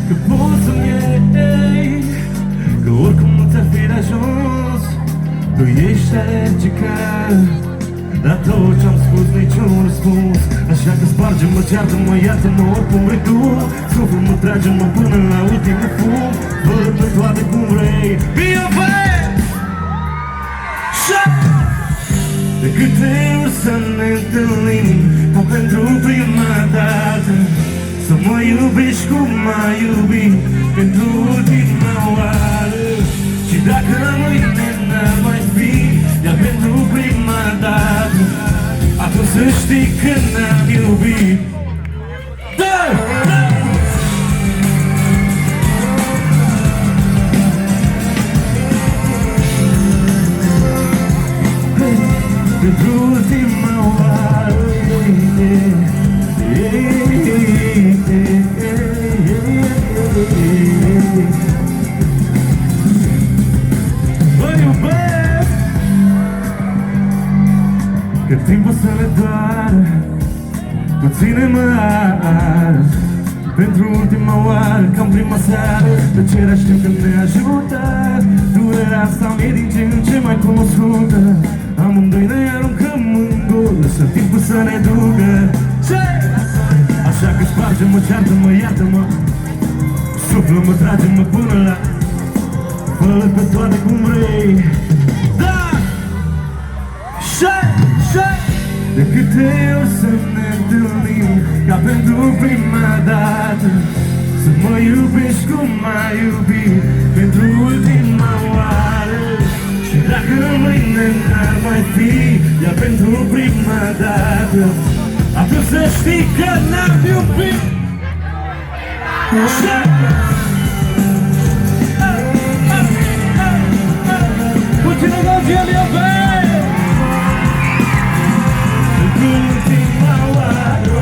că poți să-mi iei, că oricum nu ți-ar fi de ajuns. Tu ești alergică la tot ce-am spus, niciun răspuns. Așa că sparge-mă, ceartă-mă, iartă-mă, oricum vrei tu. Suflul-mă, trage-mă până la ultimul fum. Fără pe toate cum vrei. De câte ori să ne întâlnim, ca pentru prima dată, să mă iubești cum m-ai iubit pentru ultima oară. Și dacă mâine n-ar mai fi, iar pentru prima dată, atunci să știi că n-am iubit. Da! Da! Pentru ultima oară. Vă iubesc, că timpul să ne doară, tu ține-mă azi. Pentru ultima oară, ca în prima seară, tăcerea știu că ne ajută. Durerea asta mi-e din ce în ce mai cunoscută. Amândoi ne aruncăm în gol, lăsăm timpul să ne ducă. Așa că sparge-mă, ceartă-mă, iartă-mă, suflă-mă, trage-mă până la, fă-le pe toate cum vrei. Da! De câte ori să ne întâlnim, ca pentru prima dată, să mă iubești cum m-ai iubit pentru ultima oară. Și dacă mâine n-ar mai fi, iar pentru prima dată, atunci să știi că n-am iubit. Puțină gălție, mea băi! Pentru ultima oară.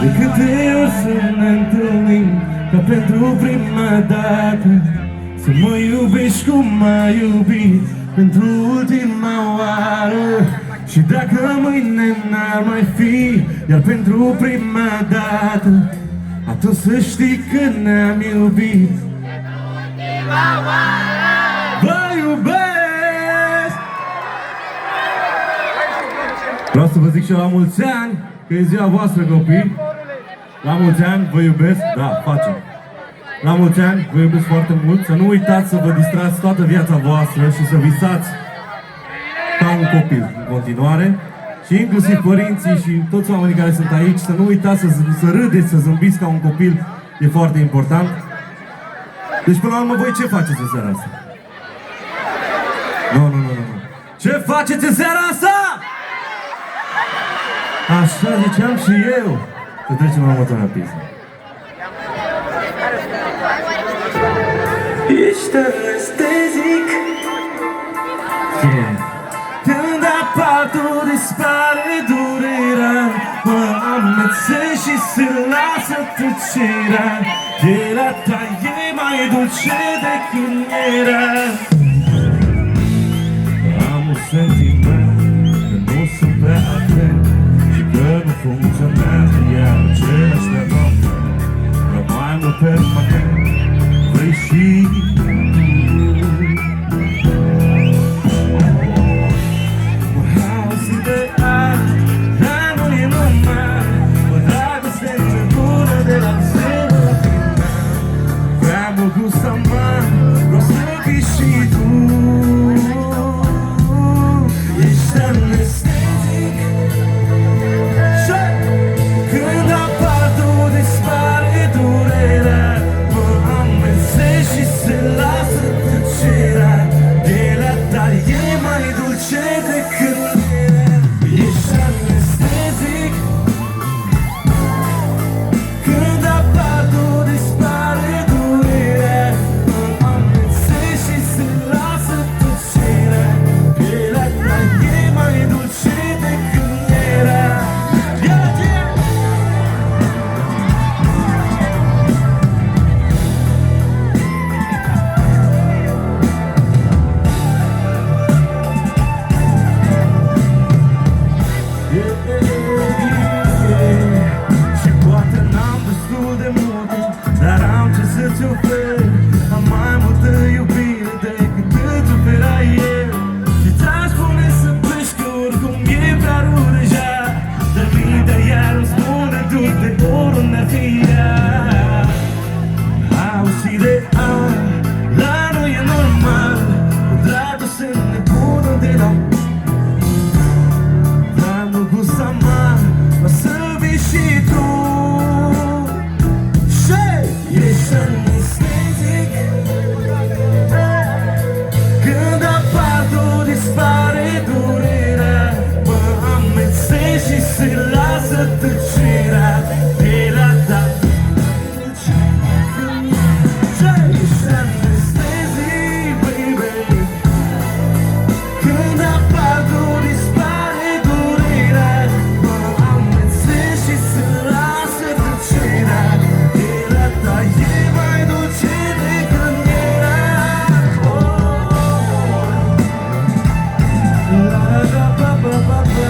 De câte ori să ne întâlnim, ca pentru prima dată, să mă iubești cum m-ai iubit pentru ultima oară. Și dacă mâine n-ar mai fi, iar pentru prima dată, atunci să știi că ne-am iubit. Vă iubesc! Vreau să vă zic și eu la mulți ani, că e ziua voastră, copii. La mulți ani, vă iubesc, da, facem. La mulți ani, vă iubesc foarte mult. Să nu uitați să vă distrați toată viața voastră și să visați ca un copil în continuare. Și inclusiv părinții și toți oamenii care sunt aici, să nu uitați să râdeți, să zâmbiți ca un copil. E foarte important. Deci până la urmă, voi ce faceți în seara asta? Nu. Ce faceți în seara asta? Așa ziceam și eu. Să trecem la următoarea piesă. Ești anestezic. Când apatul dispare durerea, mă amețesc și se lasă tăcerea. Pielea ta e mai dulce decât era. Am un sentiment că nu sunt prea atent și că nu funcționează iar același nevoie. Rămâi mult permanent, vrei și suferi. Am mai multă iubire decât îți ofera eu. Și ți-aș spune să pleci că oricum e prea rău deja. Dar mintea iar îmi spune du-te oriunde ar fi ea. Auzi de ani, la noi e normal o dragoste nebună de la dar nu gust amar, o să vii și tu. Ești anestezic când apar tu dispare durerea. Mă amețești și se lasă tăcerea de la ta. Ești anestezic, baby, când apar tu dispare durerea. Mă amețești și se lasă tăcerea de la ta. E mai dulce decât era. La la ba ba ba ba.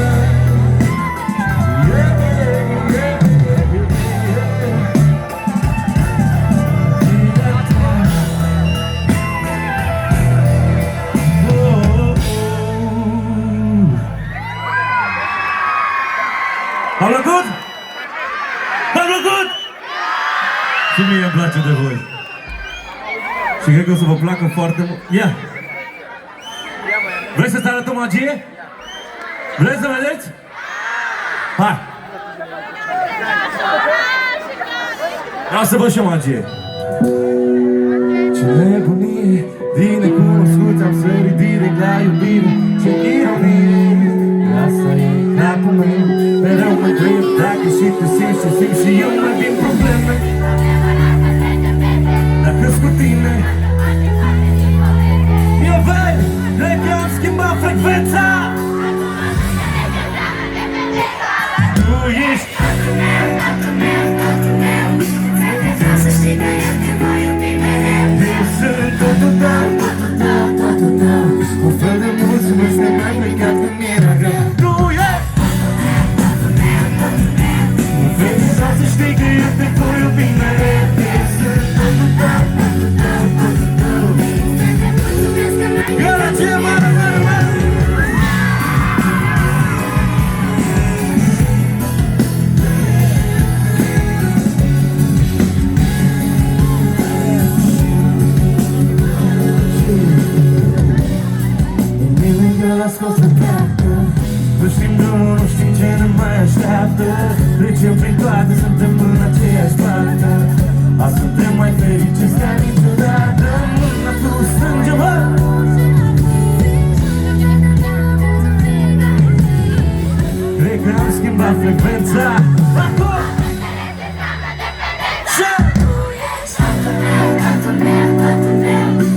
V-a plăcut? V-a plăcut? Și mie îmi place de voi. Și cred că o să vă placă foarte mult. Ia! Vrei să-ți arăt o magie? Vrei să vedeți? Hai! Vreau să văd și o magie. Ce nebunie, din necunoscuți am sărit direct la iubire. Ce ironie, asta e capul meu. Mereu mă întreb dacă și tu simți ce simt și eu mai vin probleme. Dacă-s cu tine eu vei, cred că am schimbat frecvența. Tu ești totul meu, totul meu, totul meu. Vreau să știi că eu te voi iubi mereu. Eu sunt totul tău, totul tău, totul tău. Un fel de mulțumesc că m-ai plecat când mi-era greu. Tu ești totul meu, totul meu, totul meu. Vreau să știi că eu te voi iubi mereu. Eu sunt totul tău, totul tău, totul tău. Un fel de mulțumesc că m-ai plecat când mi-era greu. Las scos de pleacă. Nu știm drumul, nu știm ce ne mai așteaptă. Trecem prin toate, suntem în aceeași partea. Azi suntem mai fericiți ca niciodată. Mâna tu strânge-mă. Cred că am schimbat frecvența. Acum!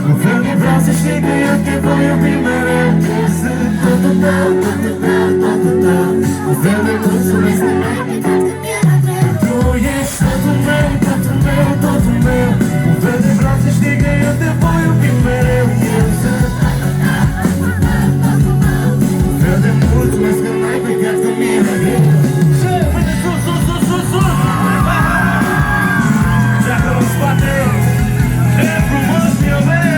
Un fel de vreau să știi că eu te voi iubi mereu. Sunt totul tău, totul tău, totul tău. Un fel de mulțumesc că m-ai plecat când mi-era greu. Tu ești totul meu, totul meu, totul meu. Un fel de vreau să știi că eu te voi iubi mereu. Eu sunt totul tău, totul tău, totul tău. Un fel de mulțumesc că m-ai plecat când mi-era greu. Și mâine sus, sus, sus, sus, sus. Și acolo în spate e frumos, iubire.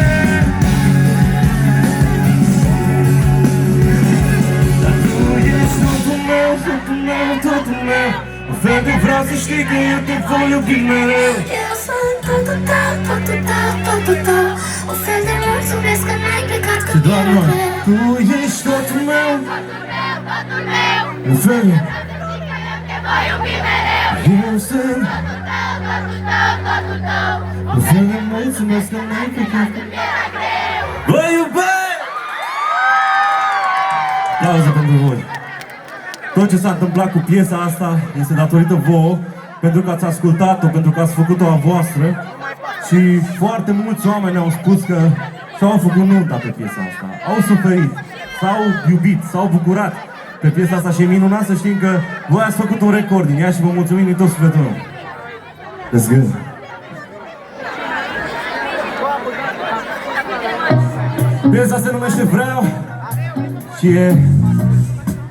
Totul meu, un fel de vreau să știi că eu te voi iubi mereu. Eu sunt totul tău, totul tău, totul tău. Un fel de mulțumesc că n-ai plecat când mi-era greu. Tu ești totul meu, Totul meu, totul meu. un fel de Eu te voi iubi mereu. eu sunt Totul tău, totul tău, totul tău. un fel de mulțumesc că n-ai plecat când mi-era greu. vă iubesc! Aplauze pentru voi! Tot ce s-a întâmplat cu piesa asta este datorită vouă, pentru că ați ascultat-o, pentru că ați făcut-o a voastră. Și foarte mulți oameni au spus că și-au făcut nunta pe piesa asta. Au suferit, s-au iubit, s-au bucurat pe piesa asta și e minunat să știm că voi ați făcut un record din ea și vă mulțumim din tot sufletul meu. Let's go! Piesa se numește Vreau și e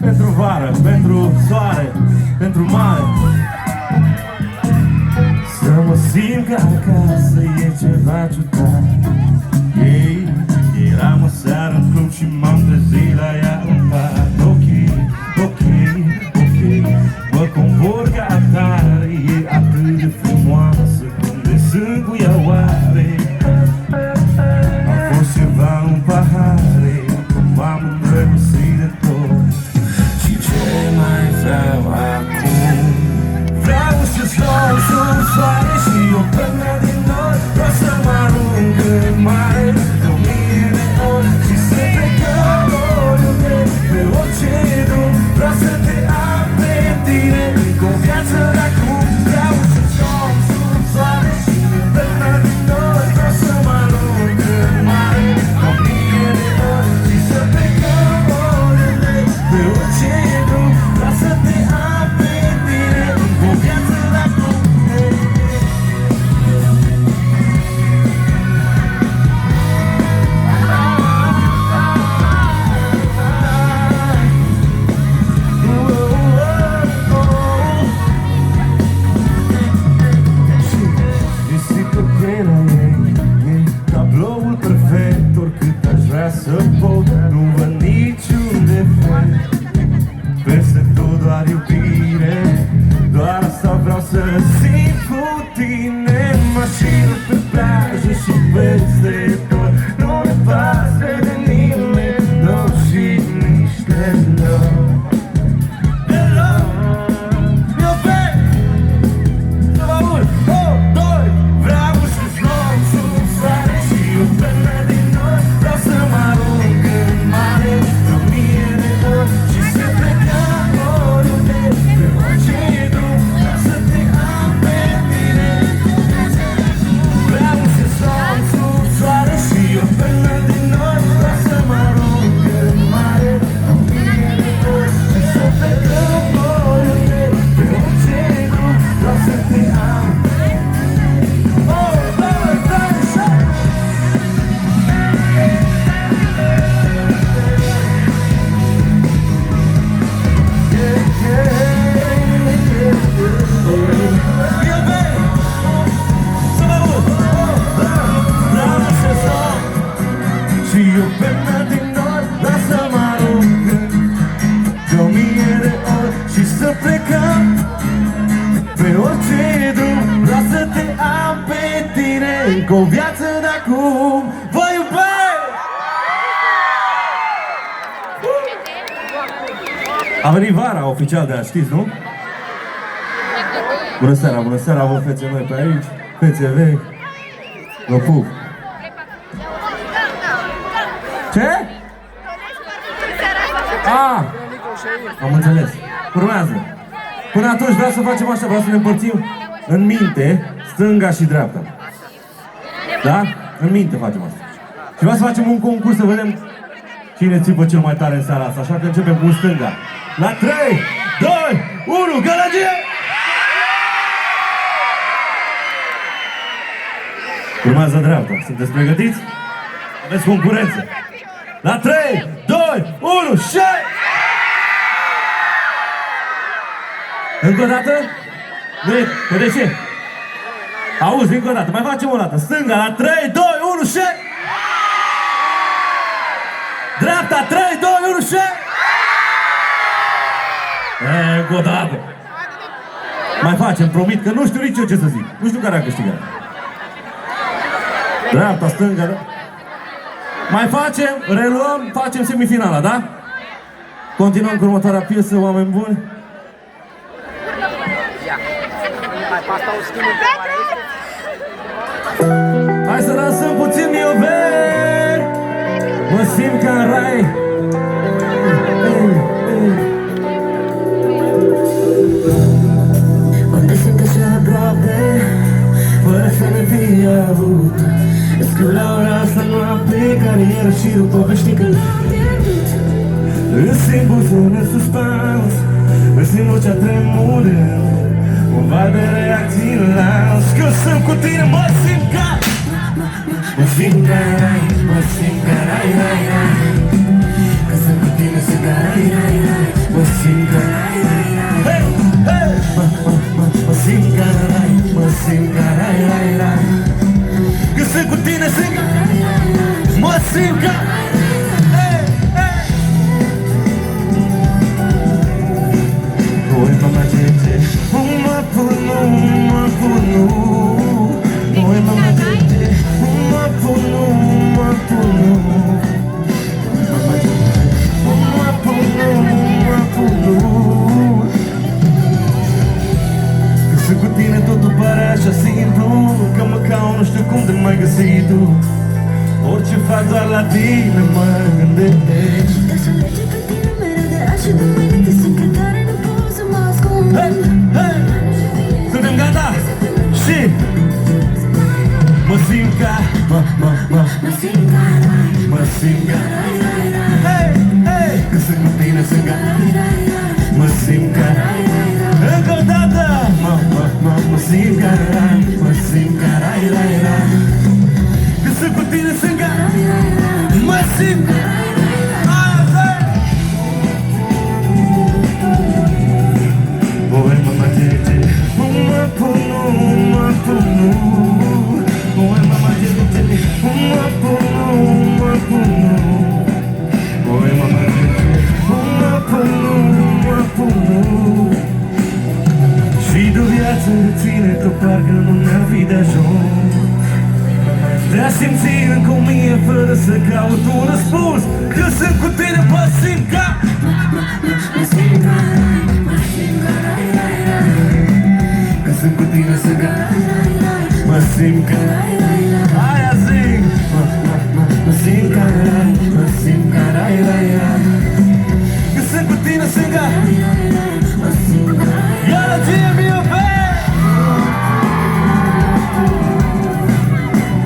pentru vară, pentru soare, pentru mare. Să mă simt ca acasă, e va ajuta. Ei, eram o seară în club și m-am trezit la ea în pat. Ok, ok, ok, mă compor ca atare. E atât de frumoasă cum de sunt cu ea oare. Am fost ceva în pahare, m-am îndrăgostit de tot. Și ce mai vreau acum? Vreau să stau sub soare și o până din nori. Vreau să mă arunc în mare de 1000 de ori și să plecăm oriunde, pe orice drum. Vreau să te am pe tine cu o viață de acum. Vreau să stau sub soare și o până din nori. Vreau să mă arunc în mare de 1000 de ori și să plecăm oriunde, pe orice drum. Vreau să te am pe tine cu o viață de acum. Tabloul perfect, oricât aș vrea să pot, nu văd niciun defect. Peste tot doar iubire, doar asta vreau să simt cu tine. Mașină pe plajă și peste tot, nu ne pasă de nimeni, nu și nici deloc. Deloc, iubesc, să mă urc, 1, 2, vreau să slom sub soare și o până din nori. Vreau să mă arunc în mare de 1000 de ori și să plecăm oriunde, pe orice drum. Vreau să te am pe tine. Vreau să slom sub soare și o până din nori. Vreau să mă arunc în mare de 1000 de ori și să plecăm oriunde, pe orice drum. Vreau să te am. Și eu până din nori, vreau să mă arunc de 1000 de ori și să plecăm pe orice drum. Vreau să te am pe tine cu o viață de acum. Vă iubesc! A venit vara oficial de azi, știți, nu? Bună seara, vă fețe noi pe aici, fețe vechi, vă pup. Ce? Am înțeles. Urmează. Până atunci vreau să facem așa, vreau să ne împărțim în minte stânga și dreapta. Da? În minte facem asta. Și vreau să facem un concurs să vedem cine țipă cel mai tare în seara asta. Așa că începem cu stânga. La 3, 2, 1, gălăgie! Urmează dreapta. Sunteți pregătiți? Aveți concurență. La 3, 2, 1, și... Încă o dată? Nu e, de ce? Auzi, încă o dată, mai facem o dată. Stânga, la 3, 2, 1, și... Dreapta, 3, 2, 1, și... Încă o dată. Mai facem, promit că nu știu nici eu ce să zic. Nu știu care a câștigat. Dreapta, stânga, da? Mai facem, reluăm, facem semifinala, da? Continuăm cu următoarea piesă, oameni buni. Hai să dansăm puțin, mioveri. Mă simt ca în rai. Unde simt așa aproape, fără să ne fie avut. Scriu la ora asta noapte, carieră și după vești că l-am pierdut. Îți simt buzele în suspans, îți simt vocea tremurând, un val de reacții lans. Că sunt cu tine, mă simt ca rai, mă simt ca rai, rai, rai. Că sunt cu tine, sunt ca rai, rai, rai. Mă simt ca rai, rai, rai. Hey, hey. Mă simt ca rai, mă simt ca rai, rai, rai. Că sunt simt ca Oi mama Gigi, uma punu, uma punu. Oi mama Gigi, uma punu, uma punu. Mama Gigi, uma punu, uma punu. Que se cu tine totul pare așa simplu, că măcar nu știu cum te mai găsi tu. Orice fac doar la tine mă gândești. Dar să lege pe tine mereu de azi și de mâine te simt că tare nu pot să mă ascund. Hei, hei! Suntem gata? Și mă simt ca Mă simt ca mă simt ca Hei, hei! Că sunt cu tine sunt ca Mă simt ca Încă o dată! Mă simt ca Mă simt ca Că sunt cu tine sunt ca Mă simt ca Oi mama Gigi, uma punu, uma punu. Oi mama Gigi, uma punu, uma punu. Oi mama Gigi, uma punu, uma punu. Și de viață ține că parcă nu ne-ar fi de ajuns Te-a simți încă o mie fără să caut un răspuns Că sunt cu tine mă simt ca Mă simt ca Că sunt cu tine sunt ca Mă simt ca Aia zic Mă simt ca Mă simt ca Că sunt cu tine sunt ca Ia-l ție mie pe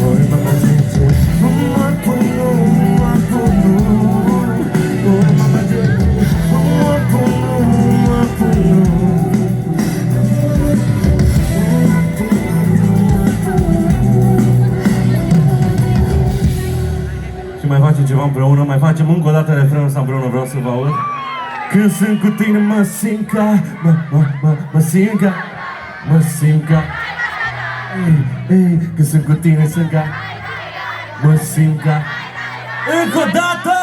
Oi mama Gigi, uma punu, uma punu. Oi mama Gigi, uma punu, uma punu. Și mai facem ceva împreună, mai facem încă o dată refrenul ăsta împreună, vreau să vă aud. Când sunt cu tine mă simt ca, mă simt ca, mă simt ca. Ei, când sunt cu tine sunt ca, mă simt ca. Încă o dată!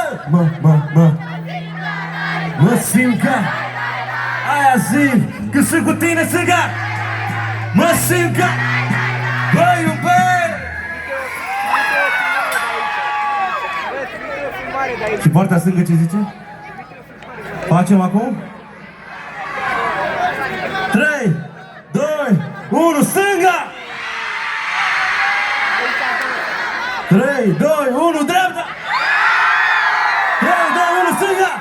Mă simt ca. Aia zic, când sunt cu tine sunt ca, mă simt ca. Băi, iubesc! Și partea stângă ce zice? Facem acum? 3, 2, 1, stânga! 3, 2, 1, dreapta! 3, 2, 1, stânga!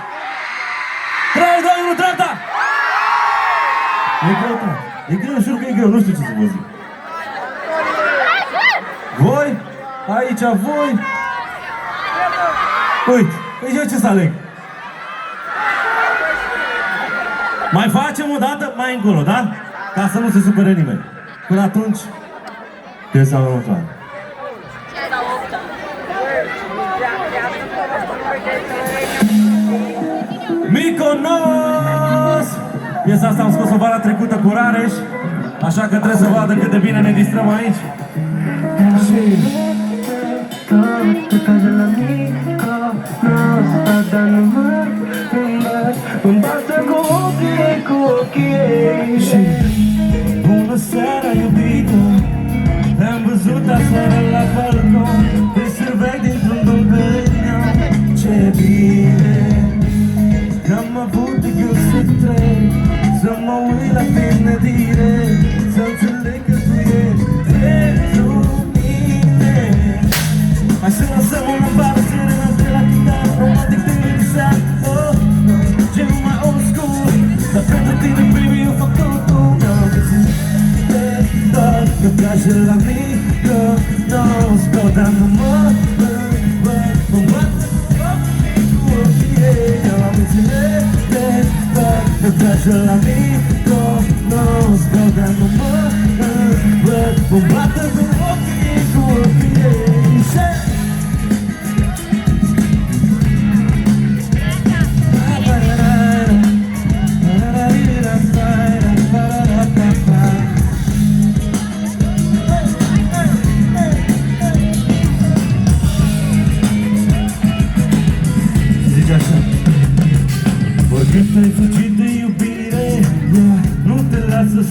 3, 2, 1, dreapta! E greu, da. E greu, jur că e greu, nu știu ce să vă zic. Voi? Aici, voi? Uite, păi eu ce să aleg? Mai facem o dată mai încolo, da? Ca să nu se supere nimeni. Până atunci, piesa următoare. Mykonos! Piesa asta am scos-o vara trecută cu Rareș, așa că trebuie să vadă cât de bine ne distrăm aici. Și... Și bună seara, iubito, te-am văzut aseară la balcon, te serveai dintr-un dolbenean. Ce bine că am avut de gând să trec, să mă uit la tine direct, să înțeleg că tu ești pentru mine. Hai să lăsăm o lampară, să renunț de la chitară, romantic de mixat, oh, genul mai old school. Dar pentru tine, baby, eu fac totul. Mi-am găsit pe tot, că place la Mykonos, căutându-mă, mă bat cu ochii ei. Mi-am înțeles pe tot, că place la Mykonos, căutându-mă, mă bat cu ochii ei.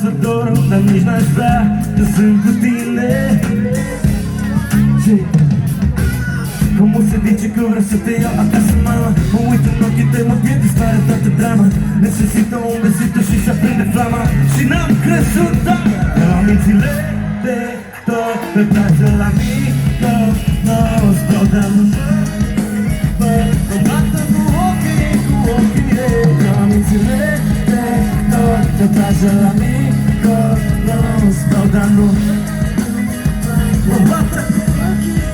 să dorm, dar nici n-aș vrea că sunt cu tine. Cum se dice că vreau să te iau acasă, mama? Mă uit în ochii tăi, mă pierd, dispare toată drama. Necesită un besito și se aprinde flama. Și n-am crezut, dar la mințile de tot pe plajă la mică. Nu-ți vreau de mă bată cu ochii ei. La mințile de tot pe plajă la mică. Nu-ți vreau de mă bată cu ochii ei.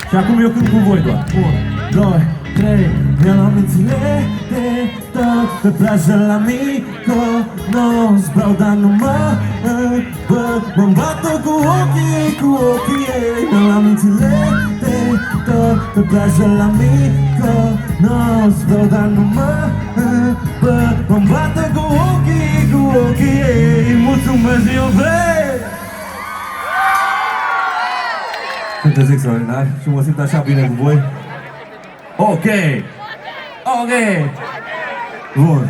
Și acum eu cânt cu voi doar. 1, 2, 3. Mi-am luat mințile de tot pe plajă la Mico. Nu-ți vreau, dar nu mă văd. Mă-mi bată cu ochii ei. Mi-am luat mințile de tot pe plajă la Mico. Nu-ți vreau, dar nu mă văd. Mă-mi bată cu ochii ei. Mulțumesc, iubesc! Sunteți extraordinari și mă simt așa bine cu voi. Ok! Bun!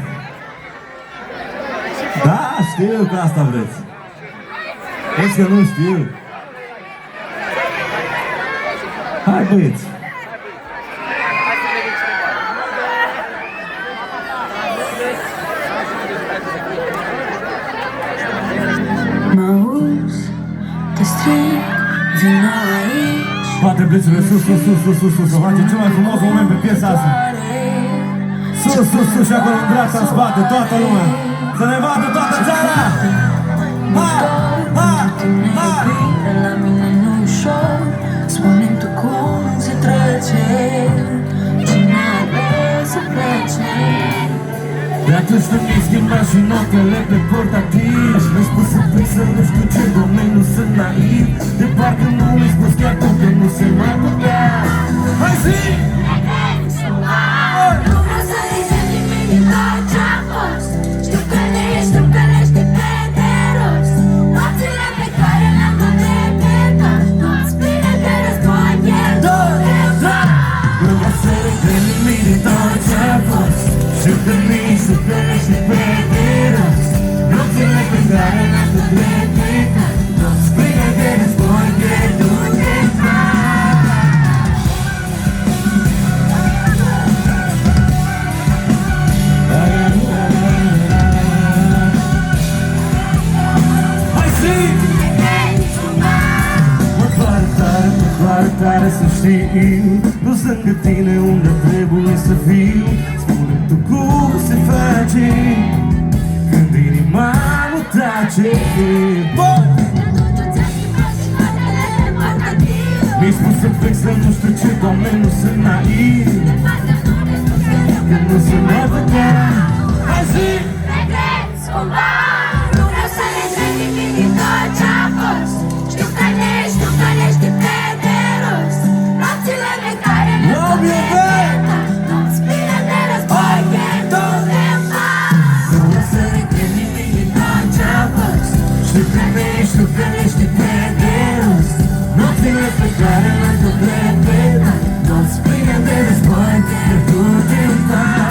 Da, știu că asta vreți. Ești că nu știu. Hai, băieți! Mă auzi, te strig, vino aici. Bate blățurile sus, să facem cel mai frumos moment pe piesa asta. Sus și acolo în dreapta, în spate, toată lumea. Să ne vadă toată țara! Ha! La mine nu ușor, spune-mi tu cum se trece. Cine are să plece? De atunci când mi-ai schimbat și notele pe portativ. Mi-ai spus să plec să nu știu ce, Doamne, nu sunt naiv. De parcă nu mi-ai spus chiar tot că nu se mai putea. Hai zi! Nu vreau să rezerv nimic din tot ce-a fost. Știu că ne ești pe de rost. Nopțile pe care le-am tot repetat. Nu-ți bine de război, pierdut de fapt. Nu vreau să rezerv nimic din tot ce-a fost. Știu că nici nu plănești pe de rost. Nopțile pe care le-am tot repetat. Nu-ți bine de război, pierdut de fapt. Tare să știu, nu sunt lângă tine unde trebuie să fiu. Spune-mi tu cum se face când inima nu tace. Mi-ai spus să plec să nu știu ce, Doamne, nu sunt naiv. Că nu se mai putea. Hai zi! Regreți cumva. Nu vreau să rezerv nimic din tot ce-a fost. Știu că ne ești pe de rost. Nopțile pe care le-am repetat. Nu-ți bine de război, pierdut de fapt. Nu vreau să regret nimic din tot ce-a fost. Știu că ne ești pe de rost. Nopțile pe care le-am tot repetat. Nu-ți bine de război, pierdut de fapt.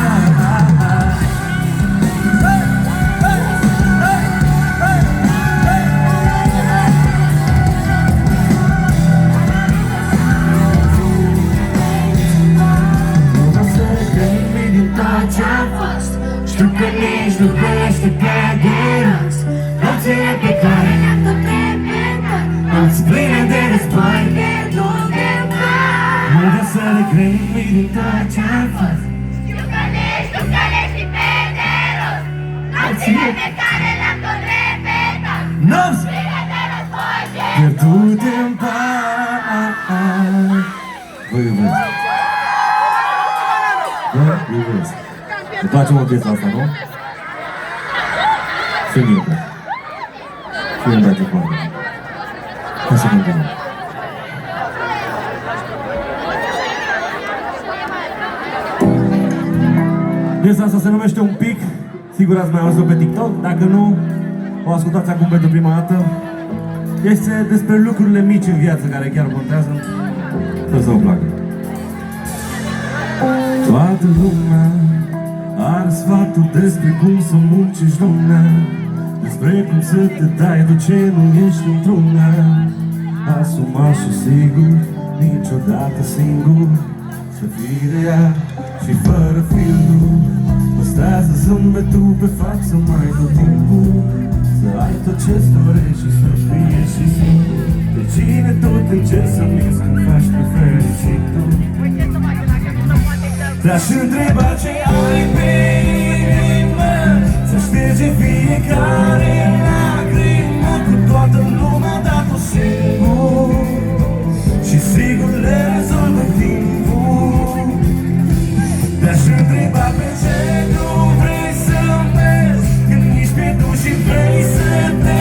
Știu că nici nu plănești pe de rost. Nopțile pe care Le-am tot repetat. nu-ți pline de război. Pierdut de fapt. Nu vreau să regret nimic din tot ce-am fost. Știu că ne ești pe de rost. Nopțile pe care le-am tot repetat. N-am-ți Bine de război, pierdut în pace. Vă iubesc. Îmi place mult piesa asta, nu? Și mie îmi place. Și mie îmi place foarte mult. Hai să continuăm. Piesa asta se numește Un pic. Sigur ați mai auzit pe TikTok. Dacă nu, o ascultați acum pentru prima dată. Este despre lucrurile mici în viață care chiar contează. Sper să vă placă. Toată lumea are sfatul despre cum să muncești lumea, despre cum să te dai de ce nu ești într-una. Asumat și sigur, niciodată singur, să fii real și fără filtru. Păstrează zâmbetul pe față mai tot timpul, să ai tot ce-ți dorești și să fie și singur. Pe cine tot încerci să minți când faci pe fericit tu. Te-aș întreba ce ai pe inimă, să șterge fiecare lacrimă, cu toată lumea dat-o singur și sigur le rezolvă timpul. Te-aș întreba pe ce nu vrei să mergi, când ești pierdut și vrei să te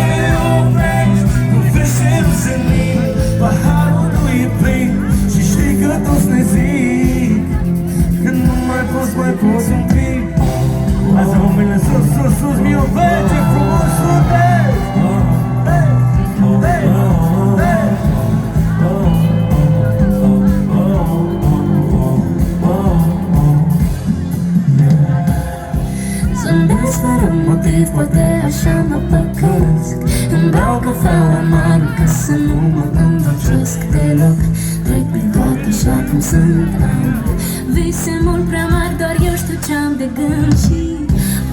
oprești. Nu vezi cerul senin, paharul nu e plin și știi că toți ne zic că nu mai poți un pic. Hai să vă mâinile sus, sus, sus, mi-o vezi ce frumos sunteți. Zâmbesc fără motiv, poate așa mă păcălesc. Îmi beau cafeaua amară ca să nu mă îndulcesc deloc. Trec prin toate așa cum sunt am. Vise mult prea mari, doar eu știu ce-am de gând și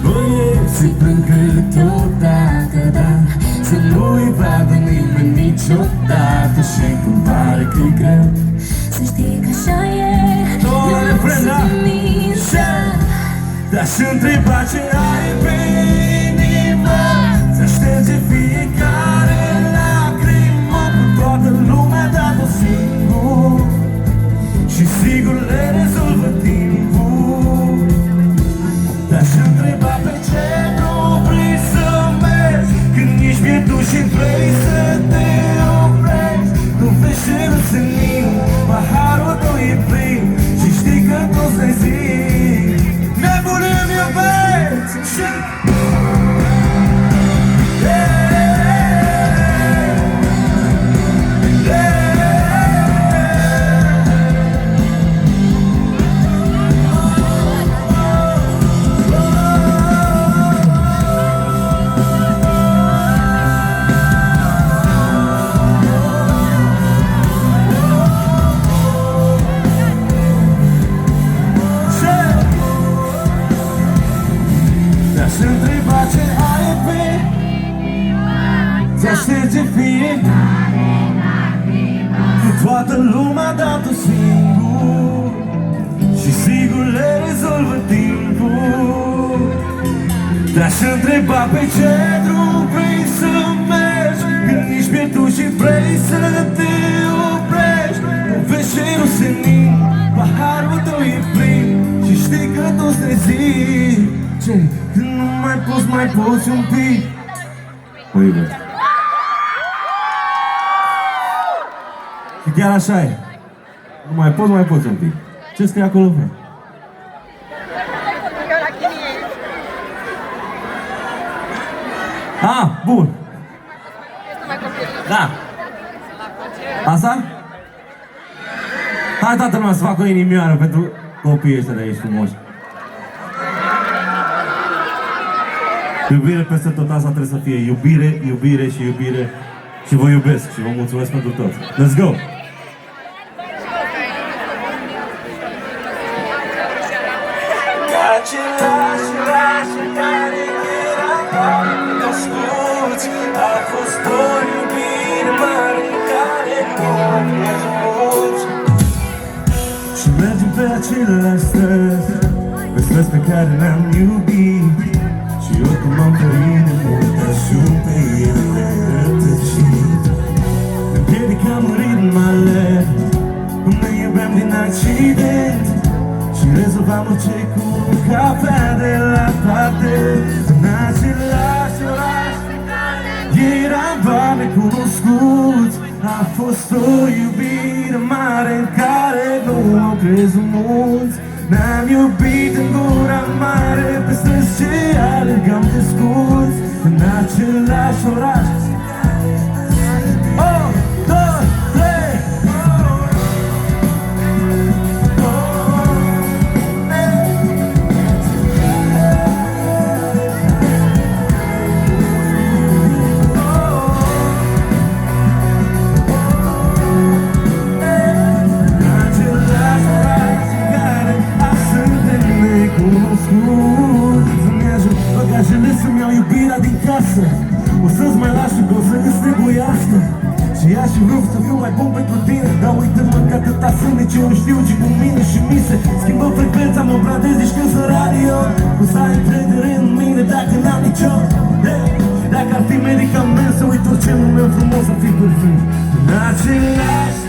băieții plâng câteodată, dar să nu-i vadă nimeni niciodată. Și când pare că-i greu, să știi că așa e, eu nu o să te minți. Te-aș întreba ce ai pe inimă, să șterge fiecare lacrimă, cu toată lumea dat-o singur și sigur le rezolvă timpul. Te-aș întreba pe ce nu vrei să mergi, când ești pierdut și vrei să te oprești. Nu vezi cerul senin, paharul nu e plin și știi că toți ne zic nebunii mi iubeți și te-aș întreba ce ai pe, ți-aș șterge fiecare lacrimă, cu toată lumea dat-o singur și sigur le rezolvă timpul. Te-aș întreba pe ce drum vrei să mergi, când ești pierdut și vrei să te oprești. Nu vezi cerul senin, paharul tău e plin și știi că toți ne zic ce? Când nu mai poți un pic. Mă iubesc. Și chiar așa e. Nu mai poți un pic. Ce scrie acolo, frate? Ah, bun. Da. Asta? Hai toată lumea să facă o inimioară pentru copiii ăștia de aici frumoși. Iubire peste tot, asta trebuie să fie iubire, iubire și iubire. Și vă iubesc și vă mulțumesc pentru tot. Let's go! Ca același care era născuți, a fost o iubire mare care nu a crezut. Și mergem pe același străzi, pe străzi pe care ne-am iubit. Și oricum am trăit de mult, ajung pe ele rătăcit. Împiedicam în ritm alert, cum ne iubeam din accident și rezolvam Provam orice cu cafea de la parte. În același oraș eram doar necunoscuți. A fost o iubire mare în care nu au crezut mulți. Ne-am iubit în gura mare, pe străzi ce alergam desculți. În același oraș. Bagajele să-mi iau iubirea din casă. O să-ți mai las și o să îți trebuiască. Și ea și vreau să fiu mai bun pentru tine. Dar uite-mă că atâta sunt, nici eu nu știu ce cu mine. Și mi se schimbă frecvența, mă bradez, zici când sunt radio. Cum să ai încredere în mine dacă n-am nicio. Și dacă ar fi medicament să uit orice moment frumos să fii perfect. În același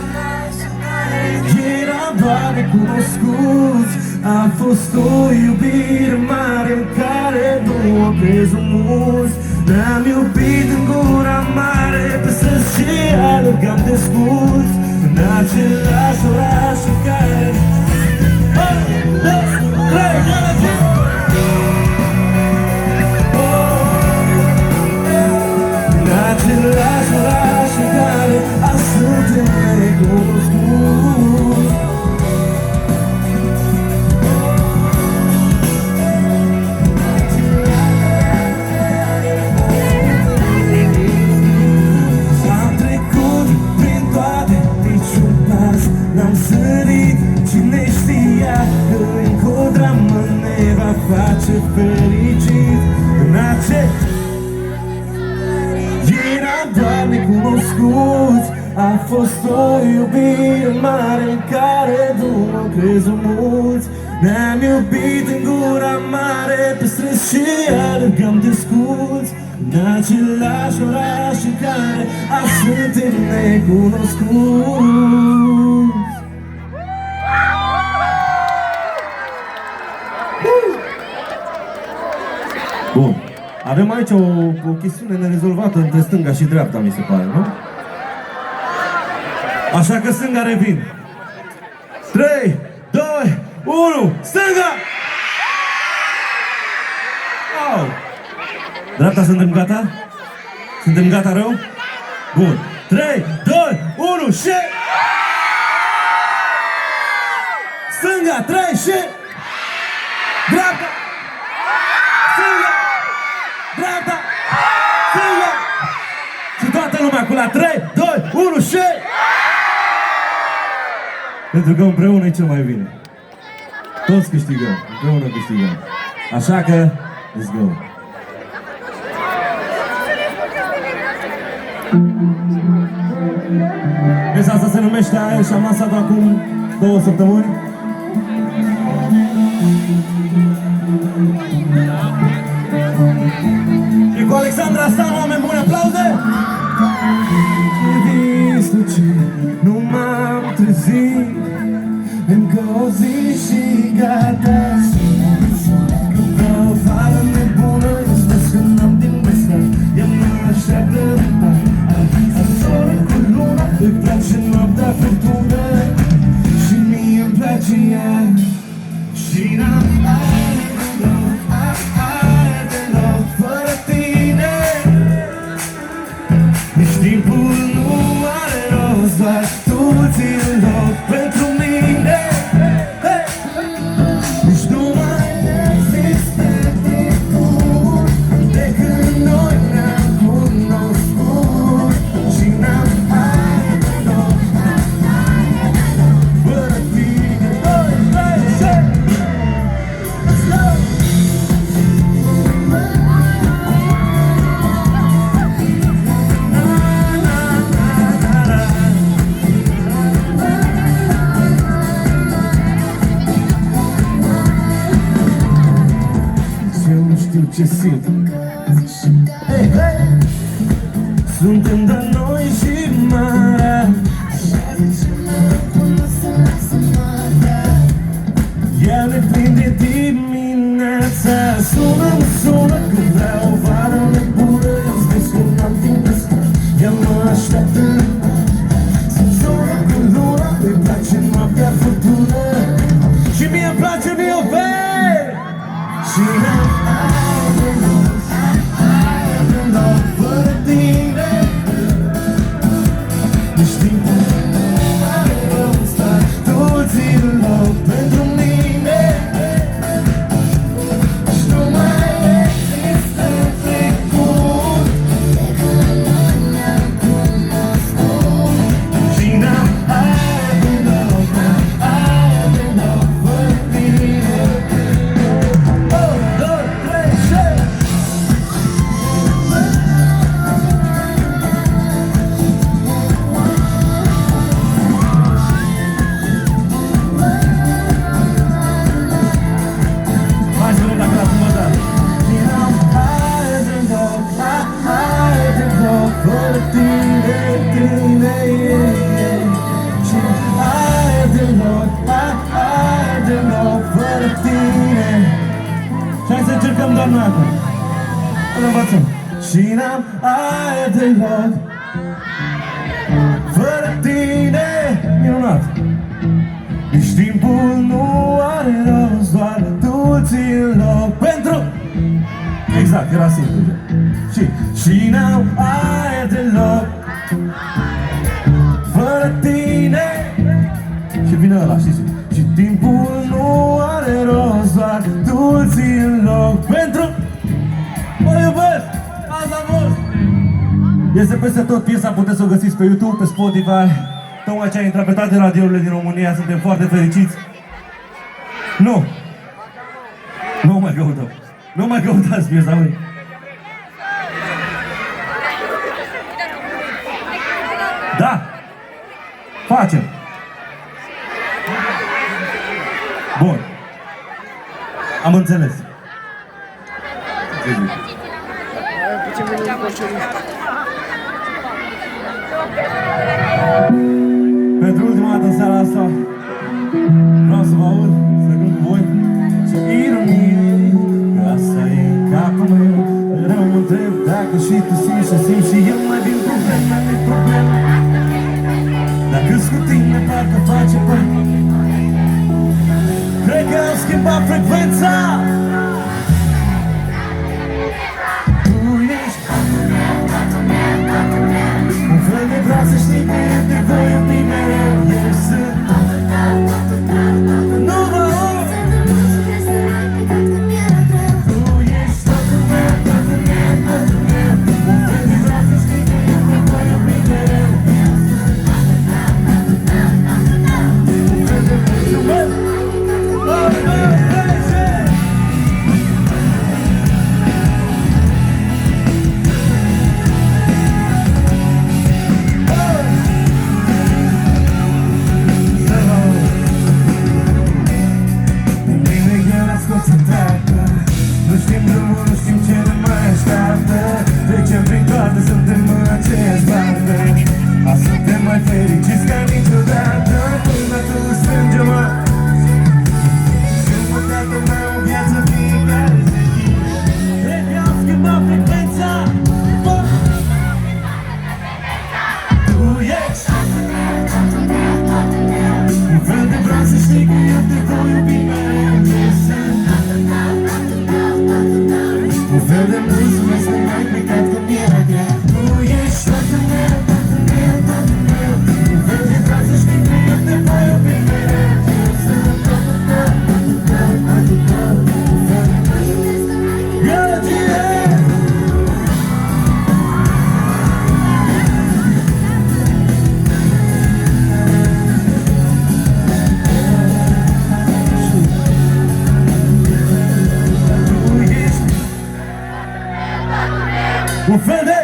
eram doar necunoscuți. A fost o iubire mare în care nu au crezut mulți. Ne-am iubit în gura mare, pe străzi ce alergam desculți. În același oraș în care în același oraș în care azi suntem necunoscuți. N-am sărit, cine știa că încă o dramă ne va face fericit. În eram doar necunoscuți. A fost o iubire mare în care nu au crezut mulți. Ne-am iubit în gura mare, pe străzi și alergam desculți. În același oraș în care azi suntem necunoscuți. Bun, avem aici o chestiune nerezolvată între stânga și dreapta, mi se pare, nu? Așa că stânga revin. 3, 2, 1, stânga! Au! Dreapta, suntem gata? Suntem gata rău? Bun. 3, 2, 1 și... Stânga, 3 și... Dreapta! Stânga! Dreapta! Stânga! Și toată lumea cu la 3, 2, 1 și... Pentru că împreună e cel mai bine. Toți câștigăm, împreună câștigăm. Așa că, let's go! Piesa asta se numește Aer și am lansat-o acum 2 săptămâni. Și cu Alexandra Stan, oameni buni, aplauze! Nu m-am trezit încă o zi și gata. Când dau afară nebună, îți spus că n-am timp de stat. Ea mă așteaptă în pat. Soră cu luna, îi place noaptea furtună. Și mie îmi place ea. Și n-am aer deloc fără tine. Nici timpul nu are rost, doar tu ții loc pentru mine. Nici nu mai există timpul de când noi ne-am cunoscut. Și n-am aer deloc fără tine. 2, 3, 6 ce simt. Hey, hey! Suntem doar noi și marea. Ea ne prinde dimineața sună că vreau o vară nebună. Îmi spus că n-am timp de stat, ea mă așteaptă. Sunt zonă cu luna, îi place noaptea furtună. Și mie-mi place Miovei. Și n-am aer de loc fără tine. Nici timpul nu are rost, dar tu ții loc pentru mine. Și nu mai există trecut de când noi ne-am cunoscut. Și n-am aer de loc, n-am aer de loc fără tine. 1, 2, 3, 6. Hai să vedem dacă l-ați învățat. Și n-am aer de loc, aer de loc fără tine, tine. Și aer de loc, aer de loc fără tine. Și hai să încercăm doar noi acum. Să învățăm. Și n-am aer de loc fără tine. Minunat. Nici timpul nu are rost, doar tu ții loc pentru... Exact, era simplu. Și n-am aer deloc fără tine. Și vine ăla, știți? Și timpul nu are rost, doar tu ții loc pentru... Mă iubesc! Asta a fost! Este peste tot piesa, puteți să o găsiți pe YouTube, pe Spotify. Tocmai ce a intrat pe toate radiourile din România, suntem foarte fericiți. Nu! Nu mai căutăm! Nu mai căutați piesa, măi! Da! Facem! Bun! Am înțeles! Pentru ultima dată în seara asta vreau să vă aud, să cânt cu voi. Ce ironie, că asta e capul meu. Mereu mă întreb dacă și tu simți ce simt și eu mai vin probleme, nu-i probleme. Dacă-s cu tine, parcă face bani. Cred că am schimbat frecvența. Tu ești un fel de vreau să știi că eu te voi iubi mereu. Eu sunt nu vă uit. Tu ești totul meu, totul meu, totul meu. Un fel de vreau să știi că eu te voi iubi mereu. Un fel de mulțumesc. Nu știm drumul, nu știm ce ne mai așteaptă. Trecem prin toate, suntem în aceeași barcă. Azi suntem mai fericiți ca niciodată. Până atunci strângem-mă și împăcată mea în viață fiecare zi. Cred că am schimbat frecvența. Tu ești un fel de vreau să știi că eu te voi iubi mereu. Un fel de mulțumesc că m-ai plecat că mi-era greu. Tu ești totul meu, totul meu, totul meu. Un fel de vreau să știi că eu te voi iubi mereu. Eu sunt totul tău, totul tău, totul tău. Un fel de mulțumesc că m-ai plecat că mi-era greu. Un fel de...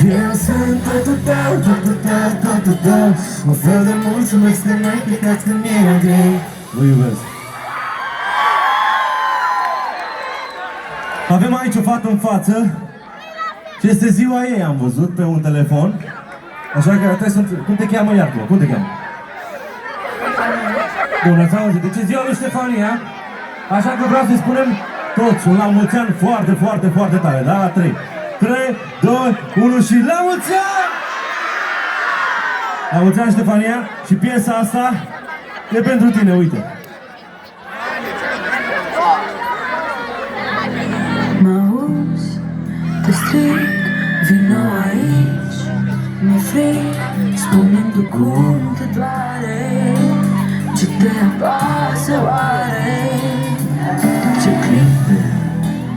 Eu sunt totul tău, totul tău, totul tău. Un fel de mulțumesc că n-ai plecat când mi-era greu. Vă iubesc. Avem aici o fată în față și este ziua ei, am văzut pe un telefon. Așa că trebuie să... Cum te cheamă, iar tu? Cum te cheamă? Bun, ați auzit, deci e ziua lui Ștefania, așa că vreau să-i spunem toți un la mulți ani foarte, foarte, foarte tare, da? La 3. 3, 2, 1 și la mulți ani! La mulți ani, Ștefania, și piesa asta e pentru tine, uite. Mă auzi, te strig, vino aici. Mi-e fric, spune-mi tu cum te doare, ce te apasă oare. Ce clipe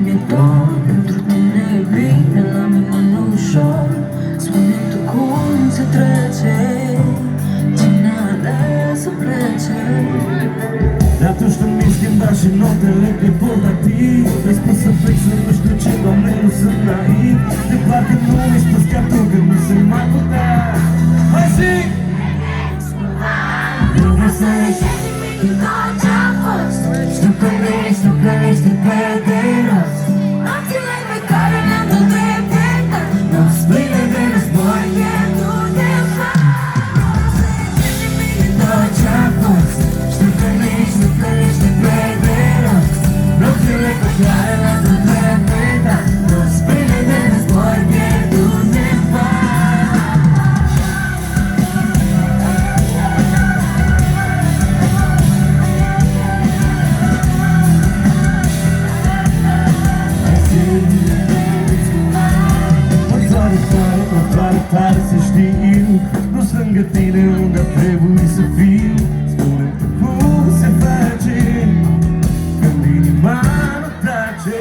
mi-e dor, pentru tine e bine, la mine nu ușor. Spune-mi tu cum se trece, cine ales să plece. De atunci când mi-ai schimbat și notele pe portativ, mi-ai spus să plec să nu știu ce, Doamne, nu sunt naiv. De parcă nu mi-ai spus chiar tu că nu se mai putea. Hai zic! Nu vreau să reșezi nimic din tot ce-a fost. Știu că ești pe de rost. Nopțile pe care le-am tot repetat, nopți pline de război, pierdut de fapt. Nu vreau să reșezi nimic din tot ce-a fost. Știu că ești pe de rost. Nopțile pe care le-am tot repetat, nopți pline de război, pierdut de fapt. Tare să știu, nu-s lângă tine unde trebuie să fiu. Spune-mi tu cum se face când inima nu trage.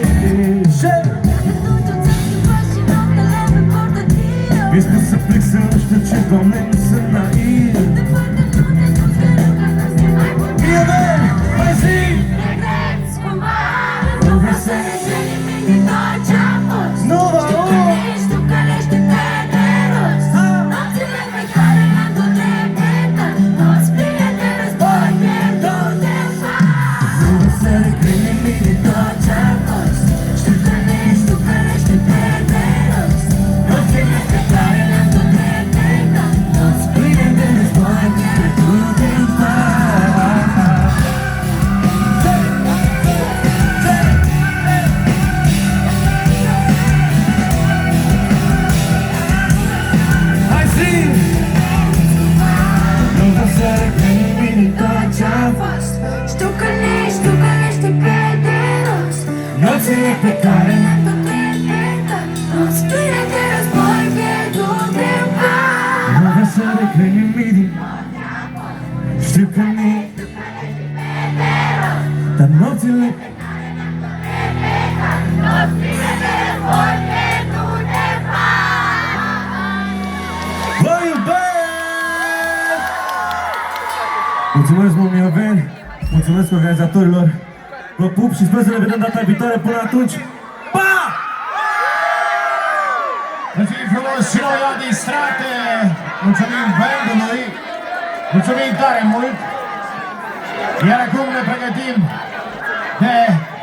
Mi-ai spus să plec să nu știu ce, Doamne, nu sunt naiv. Bine, bine, mai zi! Nu vreau să reșezi nimic din tot ce-a fost. Nu, nu! Știu că ești pe de rost. Nopțile pe care le-am tot repetat, nopți pline de război, pierdut de fapt. Nu vreau să recrezi nimic din tot ce-a fost. Știu că ești pe de rost. Nopțile pe care le-am tot repetat, nopți pline de război, pierdut de fapt. Hai zi! Nu vreau să recrezi nimic din tot ce-a fost. Știu că ești pe de rost. Nopțile pe care Le-am tot repetat, nopți pline de război, pierdut de fapt. nu vreau să recrezi nimic din... Știu că dar nopțile... Nopți pline de război, pierdut de fapt. Vă iubesc! Mulțumesc, mult mioveni! Mulțumesc organizatorilor! Vă pup și sper să ne vedem data viitoare. Până atunci, pa! Mulțumim frumos și noi la distrate! Mulțumim bandului! Mulțumim tare mult! Iar acum ne pregătim de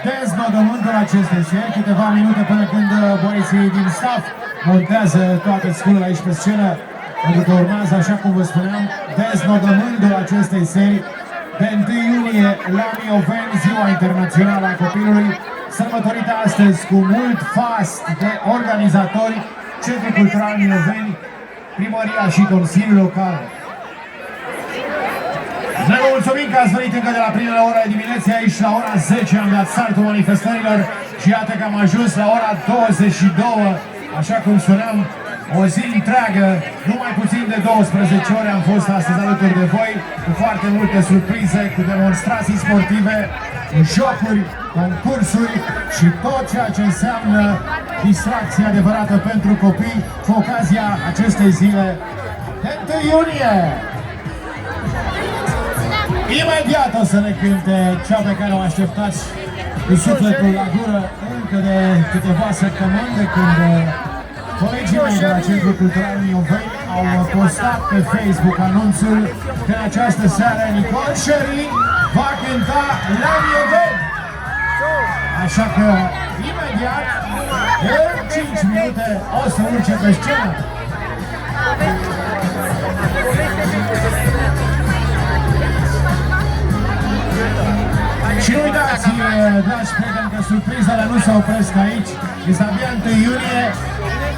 deznodământul acestei seri. Câteva minute până când băieții din staff montează toate sculele aici pe scenă. Pentru că urmează, așa cum vă spuneam, deznodământul acestei serii. De 1 iunie la Mioveni, Ziua Internațională a Copilului, sărbătorită astăzi cu mult fast de organizatori, Centrul Cultural Mioveni, Primăria și Consiliul Local. Ne mulțumim că ați venit încă de la primele ore dimineții aici la ora 10, am dat saltul manifestărilor și iată că am ajuns la ora 22, așa cum spuneam, o zi întreagă, nu mai puțin de 12 ore am fost astăzi alături de voi, cu foarte multe surprize, cu demonstrații sportive, cu jocuri, concursuri și tot ceea ce înseamnă distracție adevărată pentru copii cu ocazia acestei zile de 1 iunie. Imediat o să ne cânte cea pe care o așteptați cu sufletul la gură încă de câteva săptămâni, de când colegii mei de la Centrul Cultural Mioveni au postat pe Facebook anunțul că în această seară Nicole Sherry va cânta la Mioveni. Așa că imediat, în 5 minute, o să urce pe scenă. Și nu uitați, dragi prieteni, că surprizele nu se opresc aici. Este abia 1 iunie,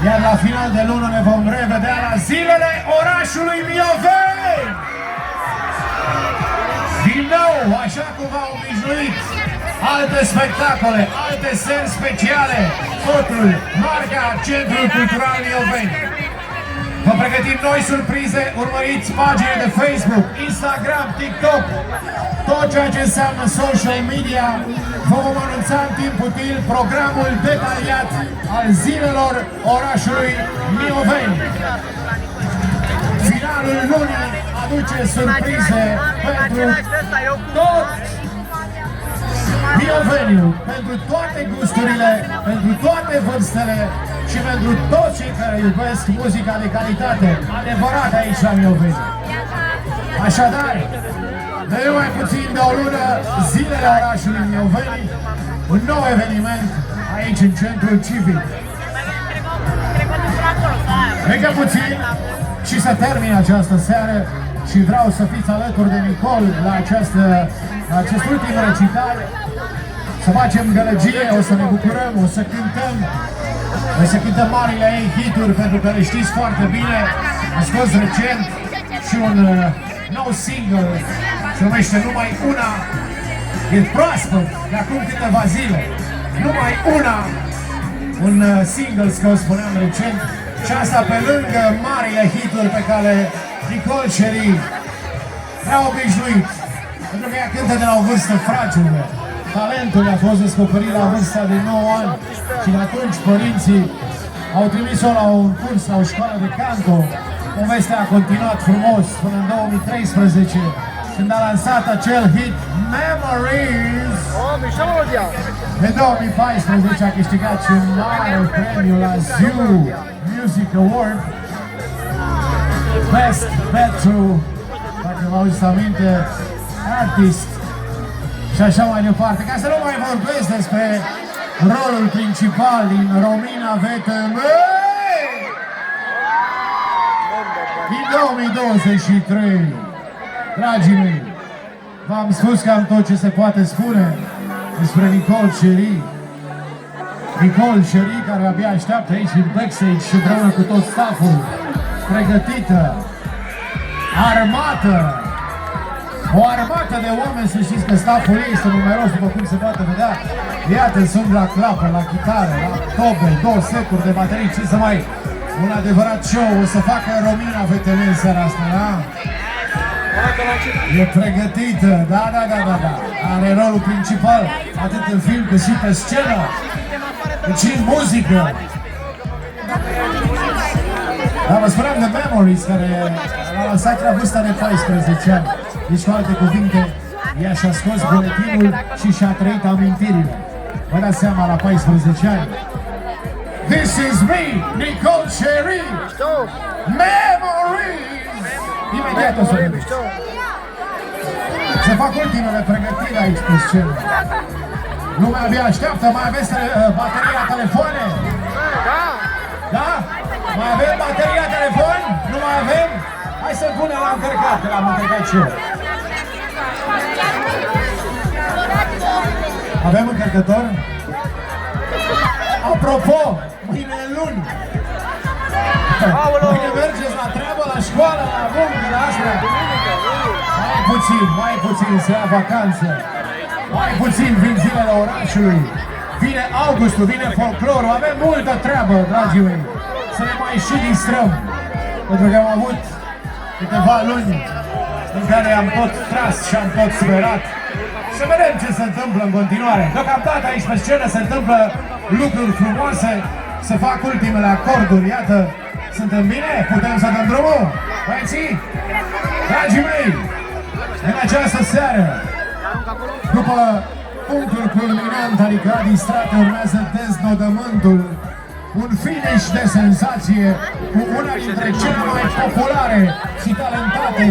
iar la final de lună ne vom revedea la zilele orașului Mioveni! Din nou, așa cum v-au obișnuit, alte spectacole, alte seri speciale, totul marca Centrul Cultural Mioveni. Vă pregătim noi surprize, urmăriți pagine de Facebook, Instagram, TikTok, tot ceea ce înseamnă social media. Vă vom anunța în timp util programul detaliat al zilelor orașului Mioveni. Finalul lunii aduce surprize pentru tot Mioveniul, pentru toate gusturile, pentru toate vârstele și pentru toți cei care iubesc muzica de calitate adevărată aici la Mioveni. Așadar, de mai puțin de o lună, zilele orașului Mioveni, un nou eveniment aici în centrul civic. Încă puțin și să termin această seară și vreau să fiți alături de Nicol la acest ultim recital. Să facem gălăgie, o să ne bucurăm, o să cântăm marile ei hituri pentru că le știți foarte bine. A scos recent și un nou single, se numește Numai Una. E proaspăt, de acum câteva zile. Numai Una, un single scos, spuneam recent. Și asta pe lângă marile hituri pe care Nicol Cherie le-a obișnuit. Pentru că ea cântă de la o vârstă fragilă. Talentul a fost descoperit la vârsta de 9 ani și de atunci părinții au trimis-o la un curs, la o școală de canto. Povestea a continuat frumos până în 2013, când a lansat acel hit Memories. În 2014 a câștigat și un mare premiu la Ziu Music Award. Best Petru, dacă vă auziți aminte, artist și așa mai departe. Ca să nu mai vorbesc despre rolul principal din Romina VTM din 2023. Dragii mei, v-am spus cam tot ce se poate spune despre Nicol Cherie. Nicol Cherie, care abia așteaptă aici în backstage și împreună cu tot stafful, pregătită, armată, o armată de oameni, să știți că stafful ei este numeros, după cum se poate vedea. Iată, sunt la clapă, la chitară, la tobe, 2 seturi de baterii, ce să mai... Un adevărat show, o să facă Romina VTM în seara asta, da? E pregătită, da. Are rolul principal, atât în film cât și pe scenă, cât și în muzică. Dar vă spuneam de Memories, care a lansat la vârsta de 14 ani. Deci, cu alte cuvinte, ea și-a scos buletinul și și-a trăit amintirile. Vă dați seama, la 14 ani. This is me, Nicol Cherie, Memories! Imediat o să vedeți. Se fac ultimele pregătiri aici pe scenă. Lumea abia așteaptă, mai aveți bateria telefoane? Da? Mai avem bateria telefon? Nu mai avem? Hai să-l punem la încărcat, că l-am încărcat și eu. Avem încărcător? Apropo, mâine e luni. Mâine mergeți la treabă, la școală, la muncă, la astea. Mai puțin se ia vacanță. Mai puțin vin zilele orașului. Vine augustul, vine folclorul. Avem multă treabă, dragii mei. Să ne mai și distrăm. Pentru că am avut câteva luni în care am tot tras și am tot sperat. Să vedem ce se întâmplă în continuare. Deocamdată aici pe scenă se întâmplă lucruri frumoase, se fac ultimele acorduri, iată, suntem bine? Putem să dăm drumul? Băieții? Dragii mei, în această seară, după punctul culminant, adică Adistrate, urmează deznodământul, un finish de senzație cu una dintre cele mai populare și talentate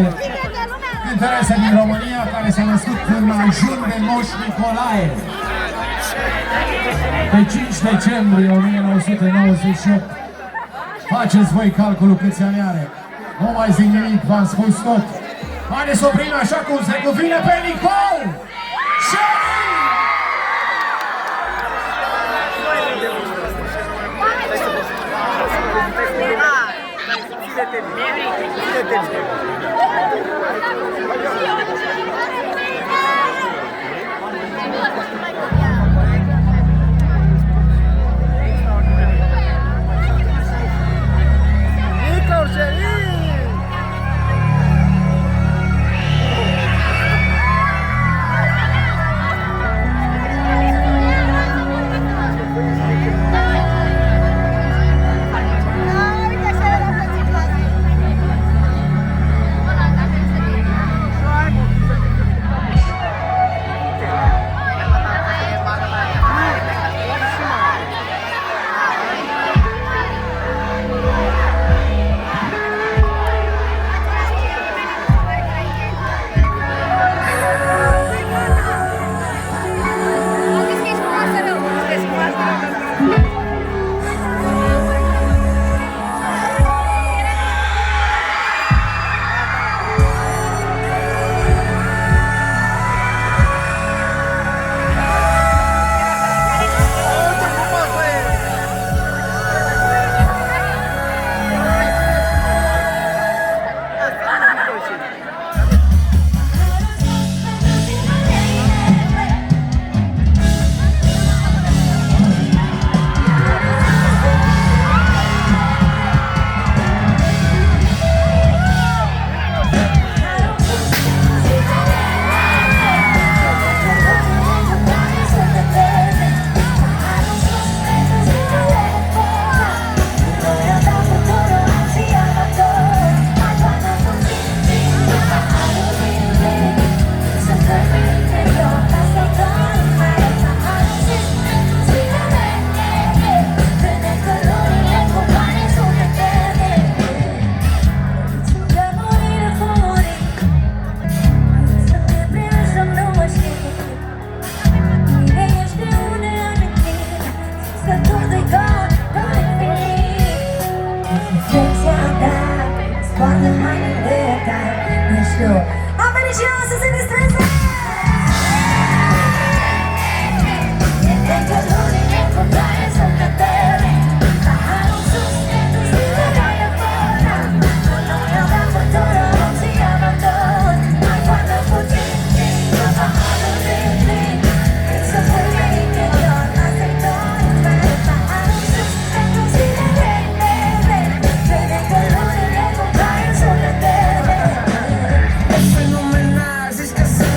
cântărese din România, care s-a născut în ajun de Moș Nicolae. Pe 5 decembrie 1998. Faceți voi calculul câți ani are. Nu mai zic nimic, v-am spus tot. Haideți să oprim așa cum se cuvine pe Nicol Cherie! Am venit și eu să se distreze! Fenomenal, zici că sunt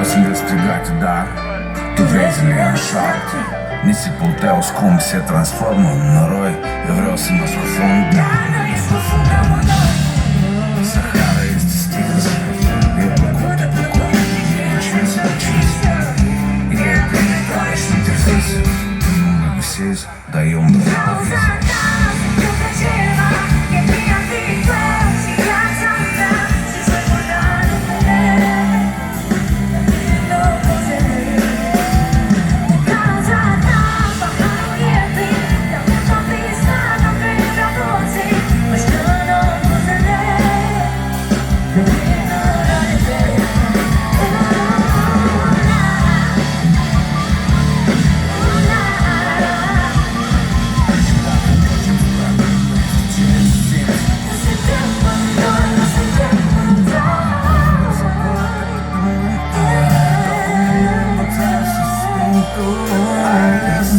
sunt despregate, dar tu vezi le în șoapte. Nisipul tău scump se transformă în noroi. Eu vreau să mă scufund, dar nu ne scufundăm în noi. Sahara este stinsă, e plăcut, e încins, e plenitoare și interzisă. Nu mă visez, dar eu mă vreau visă.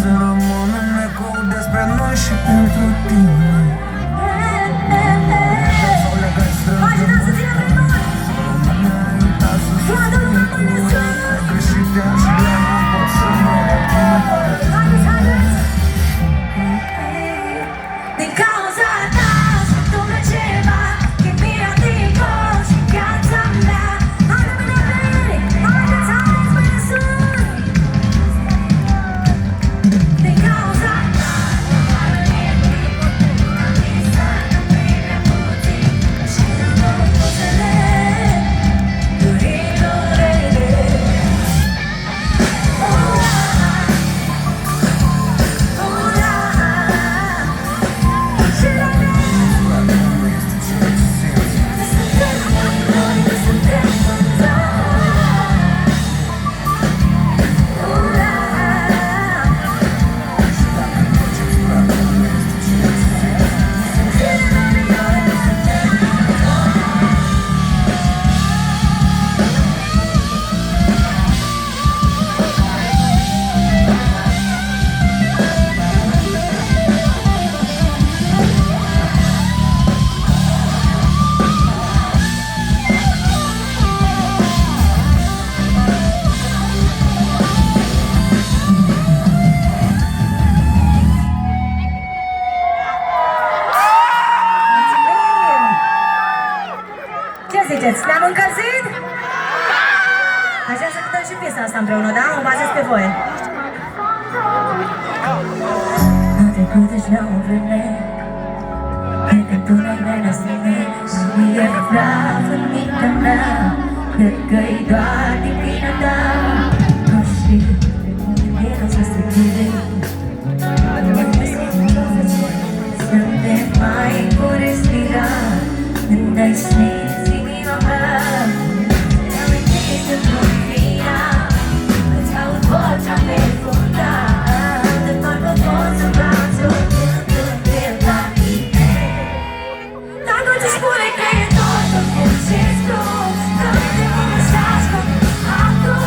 Să rămân în ecou despre noi și pentru tine. Pagina să țină pe noi! Toată lumea mâine sus! Haideți, haideți! Din cauza ta sunt umbră ceva, che mi adică și viața mea. Hai la mine, haideți, haideți mâine sus! Din cauza ta ce ziceți? Ne-am încălzit? Așa să cântăm și piesa asta împreună, da? Mă bazez pe voi. Nu te puteți la un vreme, cred că tu n-ai vrea la sine. Și e praf în mintea mea, cred că-i doar din vina ta. Nu știu de cum e această chile. Suntem mai cu respira, când ai snit inima mea. Te-am uitit de lumina, îți aud vocea pe fundal. De parcă pot să brățu când te la tine. Dacă ți spune că e totul cum ți-e spus, că te vom lăsa ascult acum.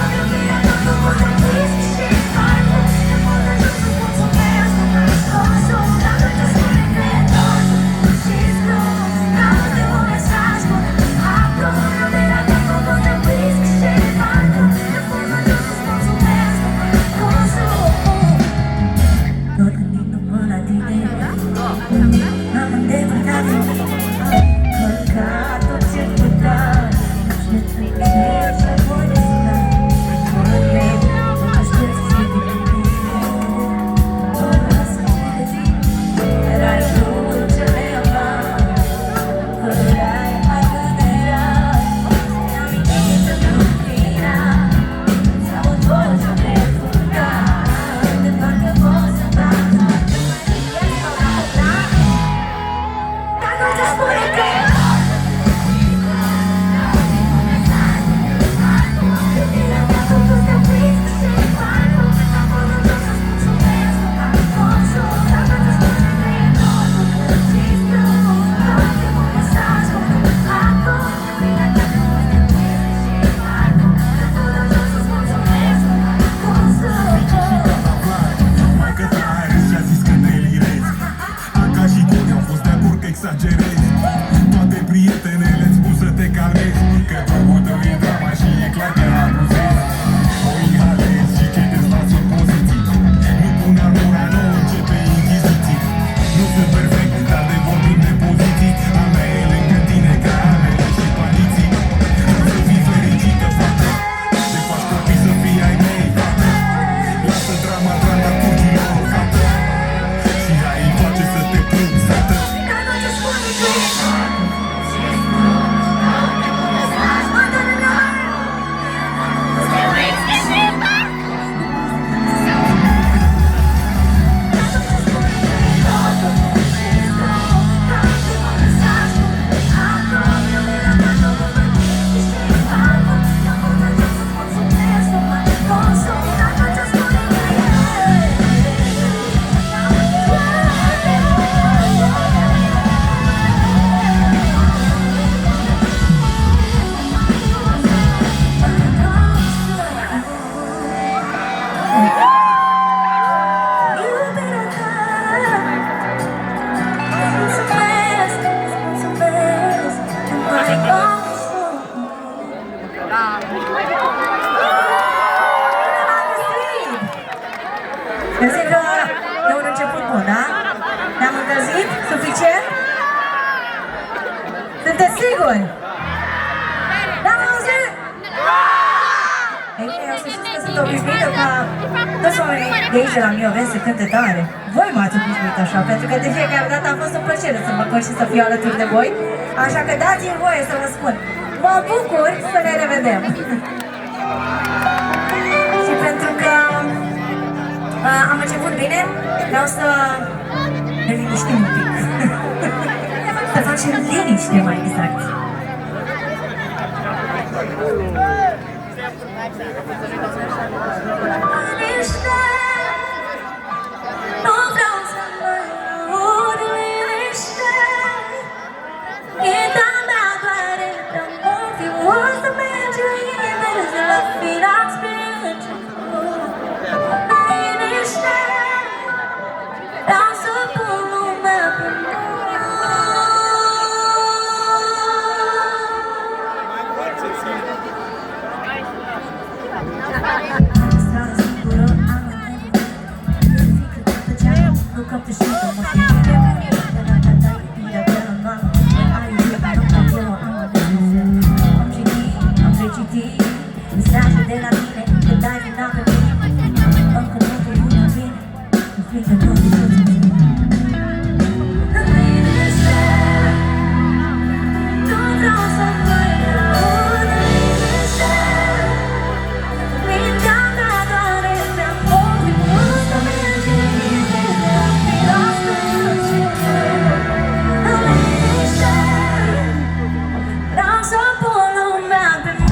Eu zic că e un început bun, da? Ne-am încălzit? Suficient? Sunteți siguri? N-am auzit? Ei bine, eu să știți că sunt obișnuită ca toți oamenii de aici de la Mioveni să cânte tare. Voi m-ați obișnuit așa, pentru că de fiecare dată a fost o plăcere să mă întorc și să fiu alături de voi. Așa că dați-mi voie să vă spun, mă bucur să ne revedem. Și pentru că am început bine, vreau să ne liniștim un pic. Să facem liniște mai exact. Liniște, nu vreau să mai aud liniște. Inima mea doare de mult, eu o să merge invers de la final spre început. Liniște, vreau să pun lumea pe mesaje de la mine, că dai vina pe mine. Încă nu te iubim bine, nu frică nu te iubim bine. Liniște, nu vreau să mai aud liniște. Mintea mea doare prea mult, eu o să merge invers de la final spre început. Liniște, vreau să pun lumea pe mine.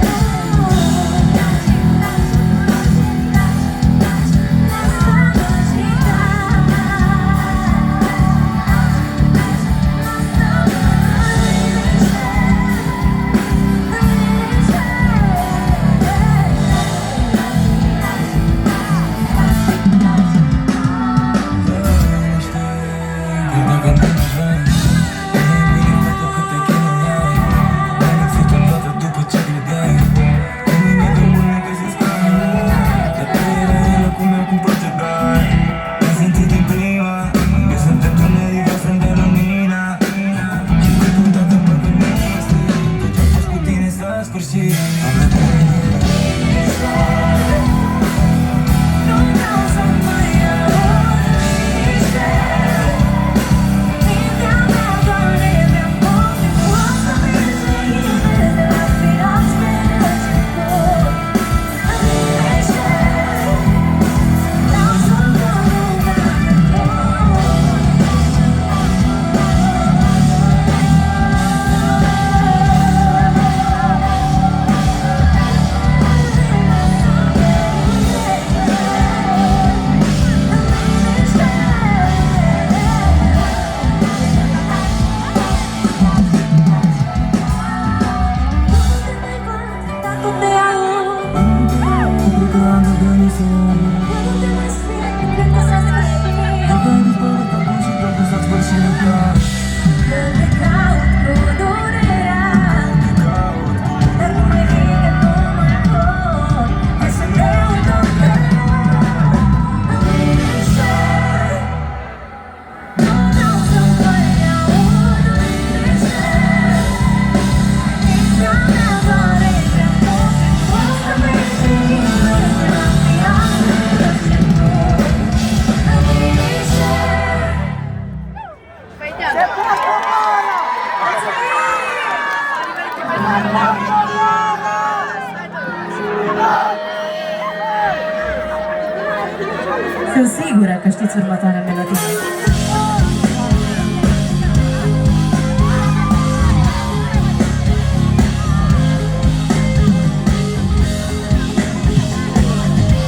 Sunt sigură că știți următoarea melodie.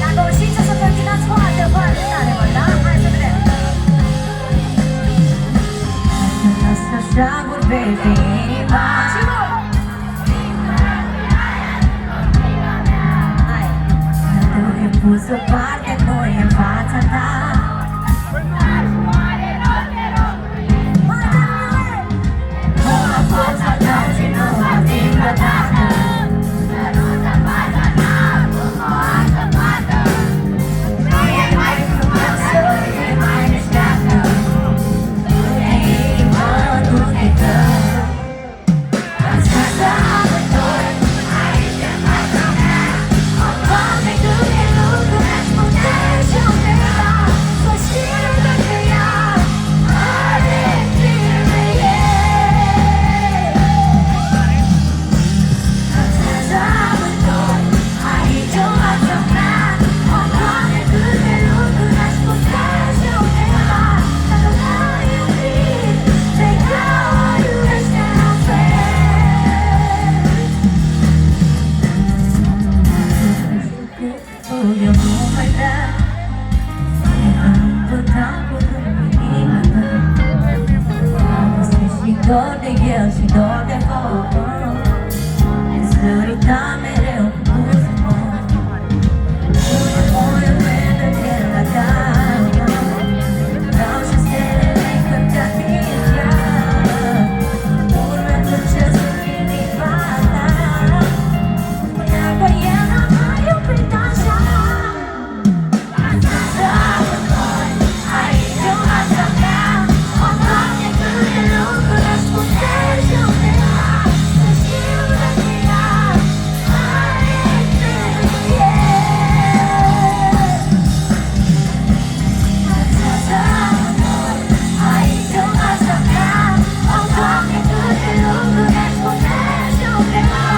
Dacă o știți, o să continuați foarte, foarte tare, mă, da? Hai să vedem! Așa vorbește inima. Și voi! Hai! Pus o parte, noi în fața ta. Nu a fost a ta și nu a fi vreodată. Sărută fața ta cum o altă fată. Nu e mai frumoasă eu nu mai vreau. Împătam cu inima ta. Este și dor de el și dor de voi. Îți sărita mereu cu buzul. Oi, vede de la ta. Vreau și stelele cântat din ea. Urme dulce-ți în inima ta. Dacă el n-a mai iubit așa. Aici în fața mea. O, Doamne, câte lucruri aș putea și umbla. Să știu dacă ea aici pentru el. Aici în fața mea. O, Doamne, câte lucruri aș putea și umbla.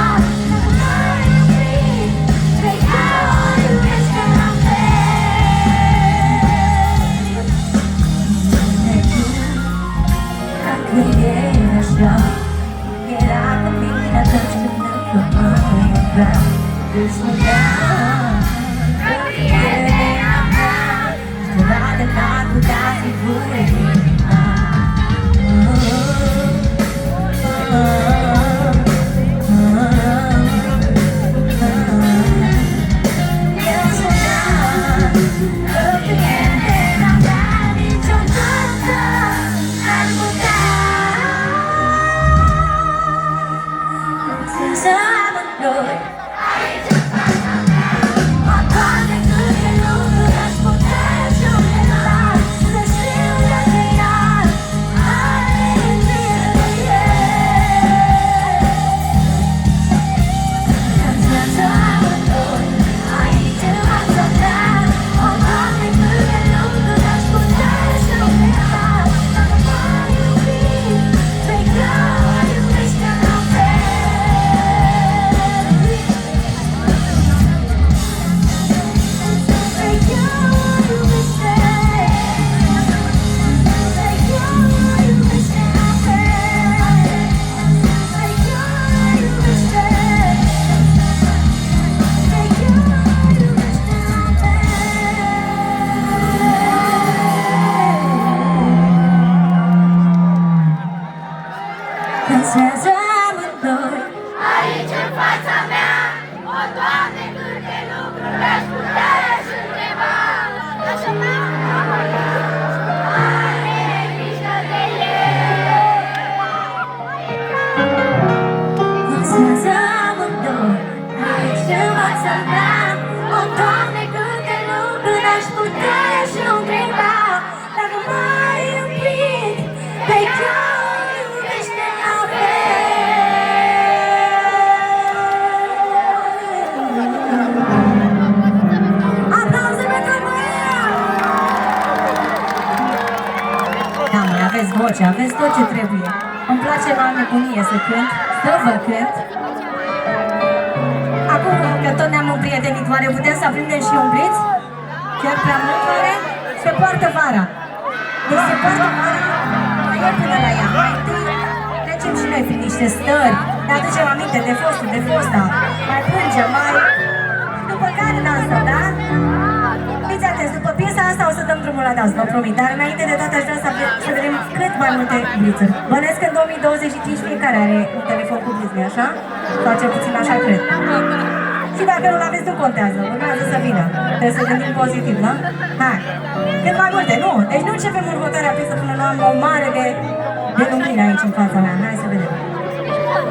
N-ai iubit pe ea, o iubește la fel. Dacă e așa, era cu mine atunci când încă mă iubeam. Îți spunea că prietenea mea spunea de n-ar putea fi bunica. El spunea că prietena mea niciodată n-ar putea să amândoi. O, Doamne, câte lucruri aș putea și umbla. Să știu dacă ea are pentru el. Să amândoi aici în fața mea. O, Doamne, câte lucruri aș putea și umbla. Dacă m-ai iubit, vei că o iubește la fel. Vei că o iubește. Vei că o iubește la fel. Vei că o iubește. Vei că o iubește la fel. Dansează amândoi. Aici în fața mea, o, Doamne, câte lucruri aș putea și întreba. Așa are grijă de el. Dansează amândoi. Aici în fața mea. O, Doamne, câte lucruri aș putea și întreba. Dacă m-ai iubit, vei că o iubește la fel. Aplauze pentru noi! Da, mai aveți voce, aveți tot ce trebuie. Îmi place la nebunie să cânt, să vă cânt. Acum că tot ne-am împrietenit, oare putem să aprindem și un blitz? Chiar prea mult, oare? Se poartă vara. Deci se poartă vara, mai e până la ea. Mai întâi trecem și noi prin niște stări, ne aducem aminte de fostul, de fosta, mai plângem, mai... După care dansăm, da? Fiți atenți, după piesa asta o să dăm drumul la dans, vă promit. Dar înainte de toate aș vrea să vedem cât mai multe blitzuri. Bănesc că în 2025 fiecare are un telefon cu blitz, nu-i așa? Sau cel puțin așa cred. Și dacă nu-l aveți, nu contează, urmează să vină. Trebuie să gândim pozitiv, da? Hai! Cât mai multe, nu? Deci nu începem următoarea piesă până nu am o mare de lumină aici în fața mea. Hai să vedem.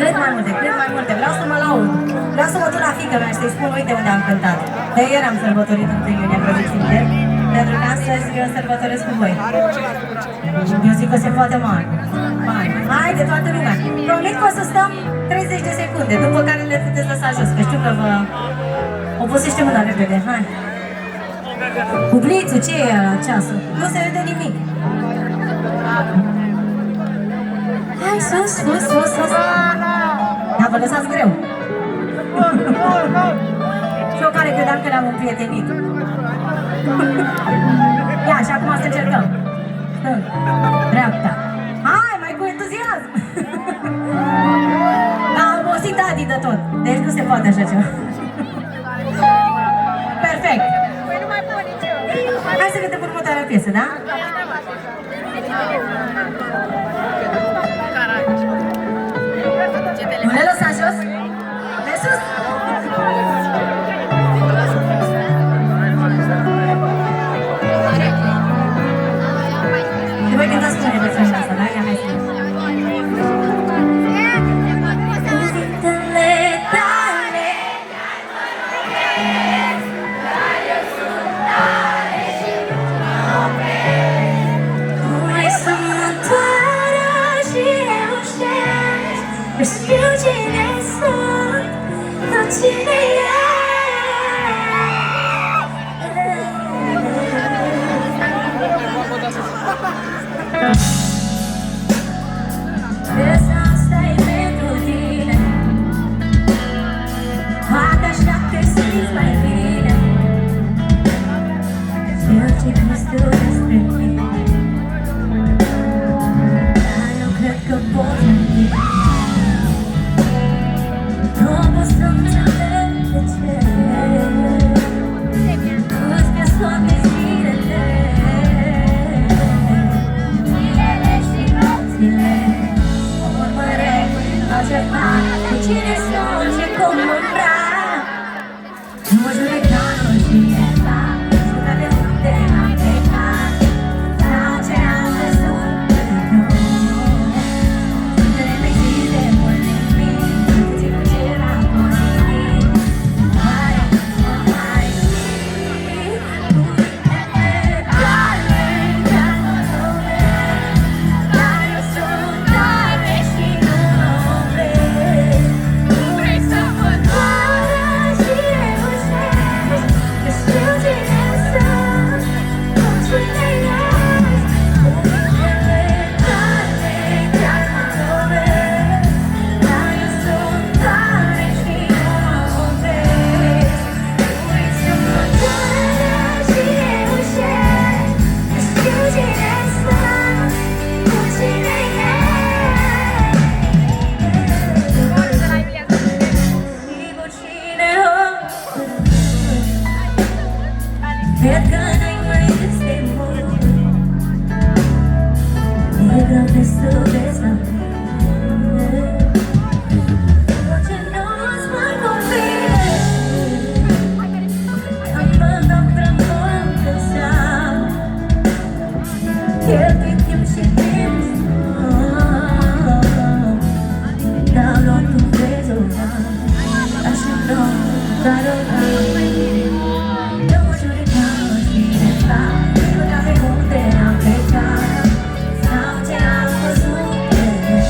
Cât mai multe, cât mai multe. Vreau să mă laud. Vreau să mă duc la fiică mea și să-i spun, uite unde am cântat. De ieri am sărbătorit 1 iunie, vă zic, pentru că astăzi eu sărbătoresc cu voi. Eu zic că se poate mare. Mare. Hai de toată lumea. Promit că o să stăm 30 de secunde, după care le puteți lăsa jos, că știu că vă obosește mâna repede. Hai. Cu blițul, ce e la ceasul? Nu se vede nimic. Hai sus, sus, sus, sus. Da, vă lăsați greu. Și eu care credeam că ne-am împrietenit. Ia, și acum să încercăm. Stânga, dreapta. Hai, mai cu entuziasm. Da, am obosit Adi de tot. Deci nu se poate așa ceva. Perfect. să vedem următoarea piesă, da? Nu le lăsa jos? De sus? Te voi cânta spune de frâna asta, da? Ia hai să cuvintele tale tu ai sământoarea și reușești. Eu știu cine sunt, nu cine Viața asta e pentru tine, poate așa te simți mai bine. Știu ce crezi tu despre mine, dar nu cred că poți menti. Nu pot să înțeleg de ce îți pierd toate zilele, zilele și nopțile. Urmăresc altceva cu cine sunt și cum îmi plac. Nu mă judeca, nu știe fac, știu de unde am plecat sau ce am văzut pe drum. Zilele mei zile mult nimic, ținut ceva pozitiv. Oare mă mai știi cuvintele tale chiar mă lovesc, dar eu sunt tare și nu mă opresc. Tu vrei să mă doară și reușești. Eu știu cine sunt, nu cine ești. Cuvintele tale chiar mă lovesc, dar eu sunt tare și nu mă opresc. Tu vrei să mă doară și reușești. Eu știu cine sunt, nu cine Sigur cine cred că n-ai mai este mult. E greu de să vezi la mine ce nu-ți mai convine. Am băgat prea mult în seamă, cheltui timp și timp dar luat tu vezi o așa nu, dar o nu mă judeca, nu știe fac, știu de unde am plecat sau ce am văzut pe drum.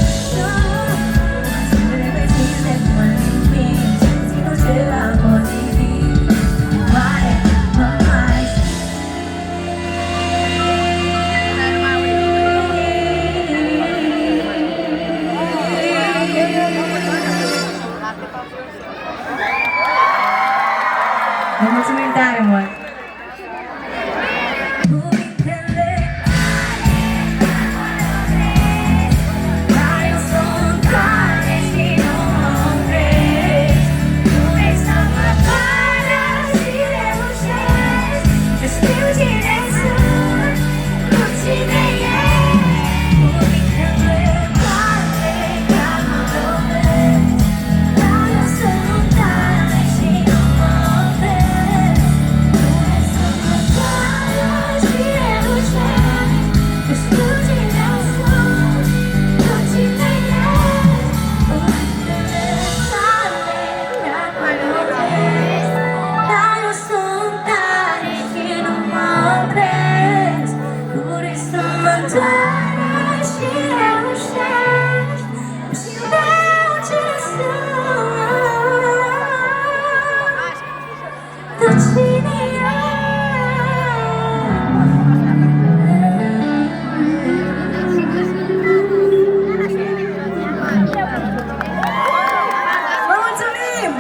Zilele mei zile mult nimic, ținut ceva pozitiv. Oare mă mai Vă mulțumim tare mult! Cuvintele dar eu sunt tare și nu mă opresc. Tu vrei să mă doară și reușești. Eu știu cine sunt, nu cine ești. Cuvintele tale chiar mă lovesc, dar eu sunt tare și nu mă opresc. Tu vrei să mă doară și reușești. Eu știu cine sunt, nu cine ești. Cuvintele tale chiar mă lovesc, dar eu sunt tare și nu mă opresc. Tu vrei să mă doară și reușești. Eu știu cine sunt, tu cine Vă mulțumim!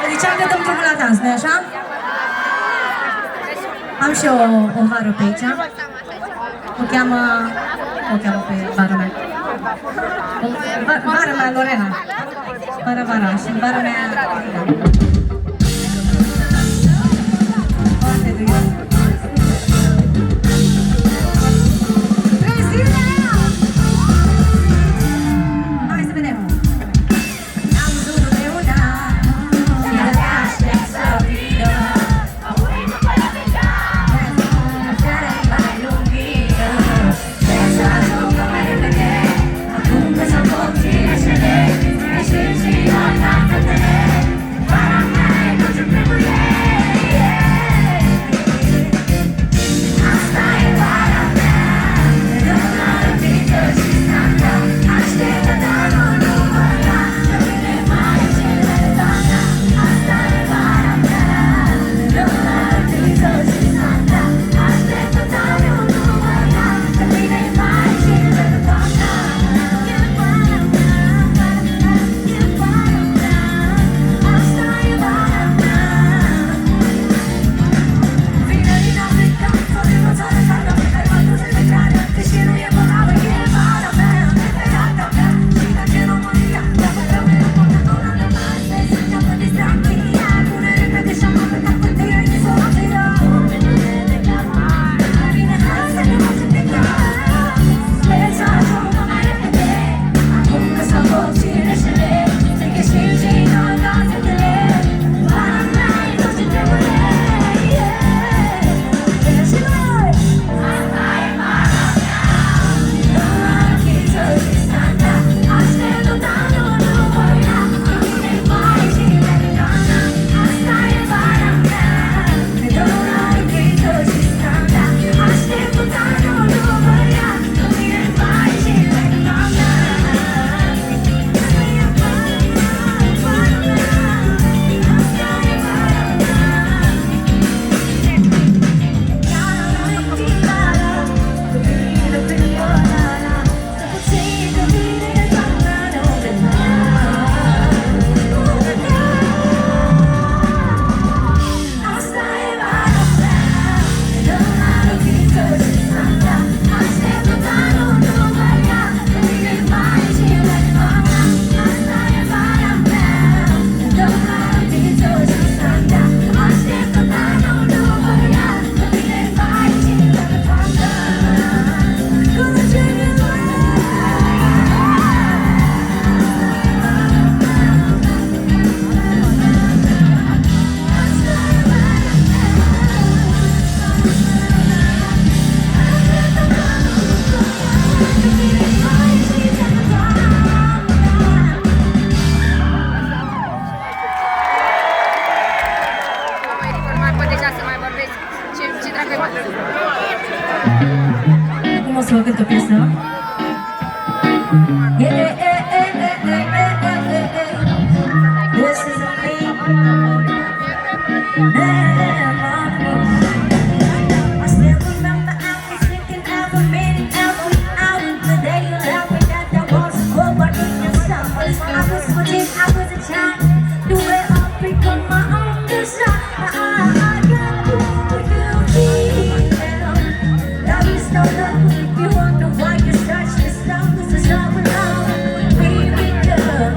Vă ziceam că dăm drumul la dans, nu-i așa? Am și eu o vară pe aici. O cheamă pe vara mea. Vara mea Lorena. Vara și vara mea Foarte drăguț. Acum o să vă cânt o piesă. This is me. I still remember I was thinking of a minute out the day you left me that I was over in the summer. I was 14, I was a child. Do it all because my own desire. I got to feel. Love is no love. You wonder why you search this love. This is all alone. Baby girl.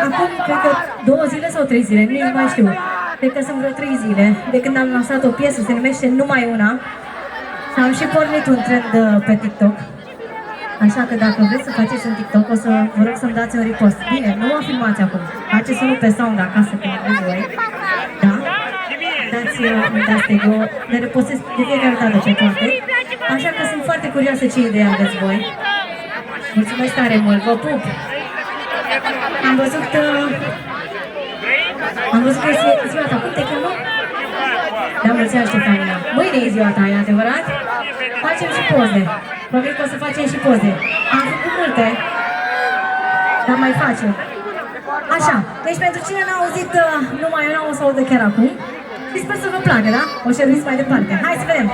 Acum, cred că 2 zile sau 3 zile, nici nu mai știu. Cred că sunt vreo 3 zile de când am lansat o piesă, se numește Numai Una. Și am și pornit un trend pe TikTok. Așa că dacă vreți să faceți un TikTok, o să vă rog să-mi dați un repost. Bine, nu o filmați acum. Faceți unul pe sound acasă când vreți voi. Da? Dați tag-ul, le repostez de fiecare dată ce toate. Așa că sunt foarte curioasă ce idee aveți voi. Mulțumesc tare mult, vă pup! Am văzut că e ziua ta, cum te cheamă? Da, mulți ani, Ștefania. Mâine e ziua ta, e adevărat? Facem și poze. Probabil că o să facem și poze. Am făcut multe, dar mai facem. Așa, deci pentru cine n-a auzit numai eu, o să audă chiar acum. Și sper să vă placă, da? O șeruiți mai departe. Hai să vedem!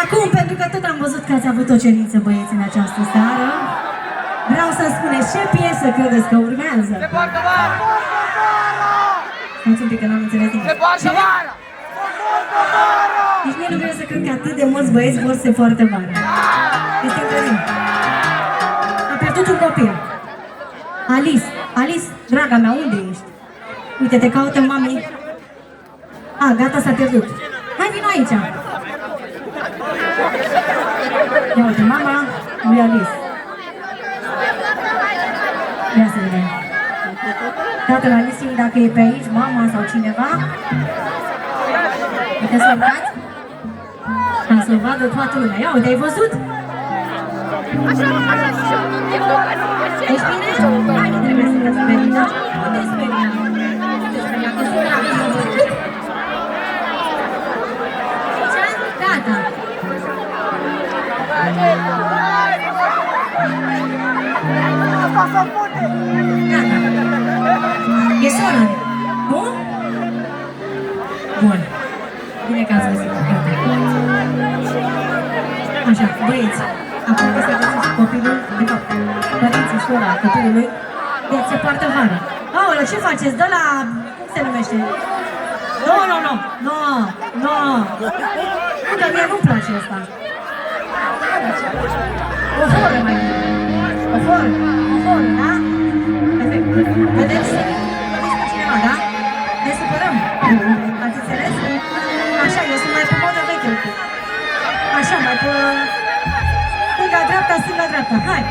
Acum, pentru că tot am văzut că ați avut o cerință, băieți, în această seară, vreau să spuneți ce piesă credeți că urmează. Stați un pic, că n-am înțeles nimic. Ce? Deci mie nu vreau să cred că atât de mulți băieți vor să poartă vară. Este incredibil. A pierdut un copil. Alice, draga mea, unde ești? Uite, te caută mami. A, gata, s-a pierdut. Hai, vino aici. Ia uite, mama lui Alice. Ia să vedem. Tatăl Alice, dacă e pe aici, mama sau cineva. Puteți să urcați? Ca să-l vadă toată lumea. Ia uite, ai văzut? Ești bine? Hai, nu trebuie să te sperii, da? Nu te speria. Nu te speria, că sunt dragă. Gata. E domnișoară, nu? Bun. Bine că ați găsit. Așa, băieți, acum că să găsiți copilul, de fapt, părinții și ăla copilului, deci se poartă vară. Aoleu, ce faceți? Dă la... cum se numește? Nu, nu, nu, nu, nu. Nu, dar mie nu-mi place asta. O foră mai bine. O foră, da? Perfect. Vedeți? Vedeți pe cineva, da? Ne supărăm. Ați înțeles? Așa, eu sunt mai pe modă veche. Așa, mai pe... stânga-dreapta, stânga-dreapta. Hai!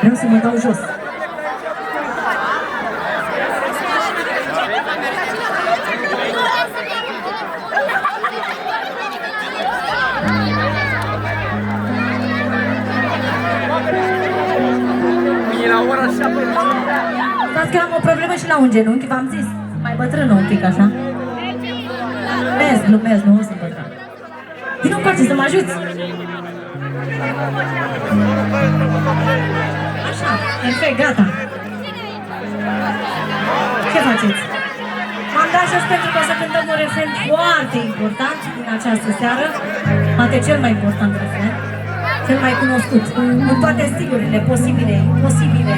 Vreau să mă dau jos. Stați că am o problemă și la un genunchi, v-am zis. Mai bătrână un pic, așa. Glumesc, nu sunt bătrân. Vino încoace să mă ajuți. Așa, perfect, gata. Ce faceți? M-am dat jos pentru că o să cântăm un refren foarte important din această seară. Poate cel mai important refren, cel mai cunoscut, în toate stilurile posibile, imposibile,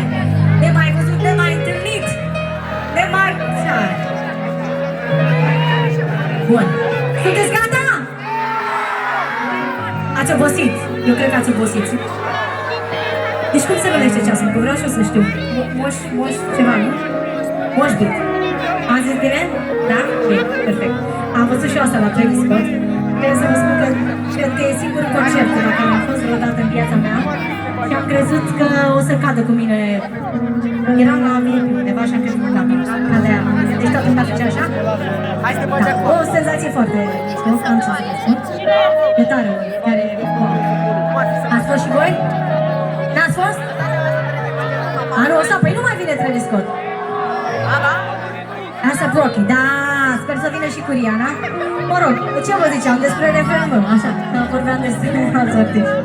nemai văzut, nemai întâlnit, nemai... Bun. Sunteți gata? Ați obosit. Eu cred că ați obosit. Deci cum se numește ceasul? Că vreau și eu să știu. Moș ceva, nu? Moșbit. Am zis bine? Da? Bine, perfect. Am văzut și eu asta la Travis Scott. Trebuie să vă spun că cred că e singurul concert la care am fost vreodată în viața mea. Și am crezut că o să cadă cu mine. Eram la mine undeva și am crezut că cadea. Deci toată lumea făcea așa? Da, o senzație foarte mișto, am ce să vă spun. E tare, care... Ați fost și voi? N-ați fost? Anul ăsta, păi nu mai vine Travis Scott. Asta Brocky, da, sper să vină și cu Rihanna. Mă rog, ce vă ziceam despre refrenul meu, așa, că vorbeam despre alți artiști.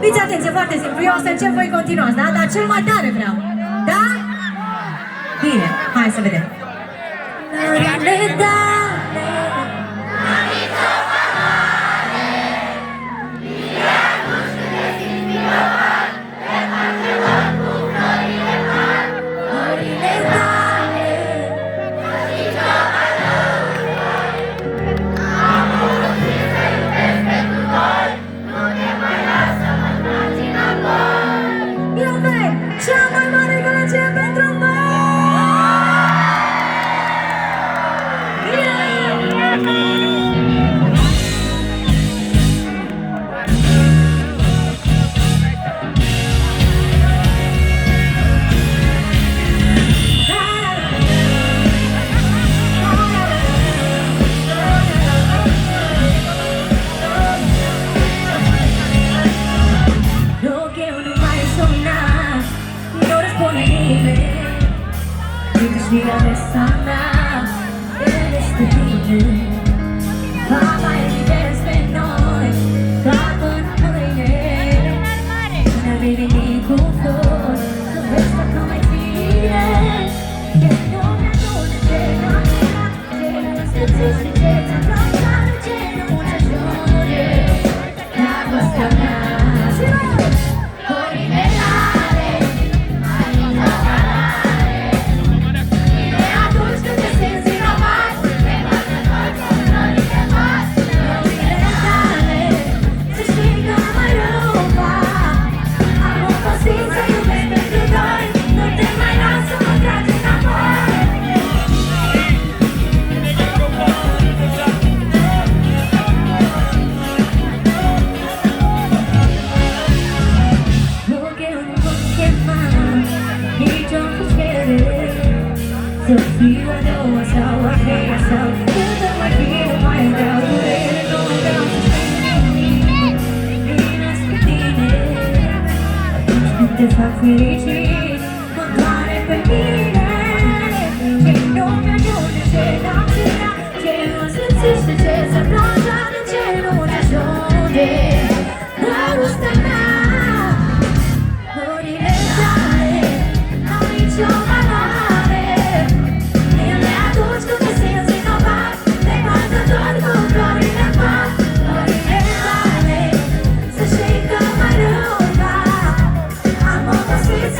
Fiți atenție, foarte simplu, eu o să încep, voi continuați, da? Dar cel mai tare vreau, da? Bine, hai să vedem. Cea mai mare gălăgie pentru voi! Mira de sana, eres tu bine. Mama e despre noi, dacă în mâine ne veni cu flori, să vezi că mai bine. E lumea bună, ce nu se ți-și ce ți-a plăcat, ce nu te ajunge, dragostea mea. Să fiu a doua sau a treia sau câtă mai bine mai vreau durere, nu vreau să știu nimic. Vino spre tine, atunci când te fac fericit, mă doare pe mine. Ce nu mi-ajunge, ce n-am să vrea, ce nu simțește, ce să plăcea, de ce nu te ajunge, dragostea mea. Florile tale n-au nicio valoare. Să știi că mai rău, da, am obosit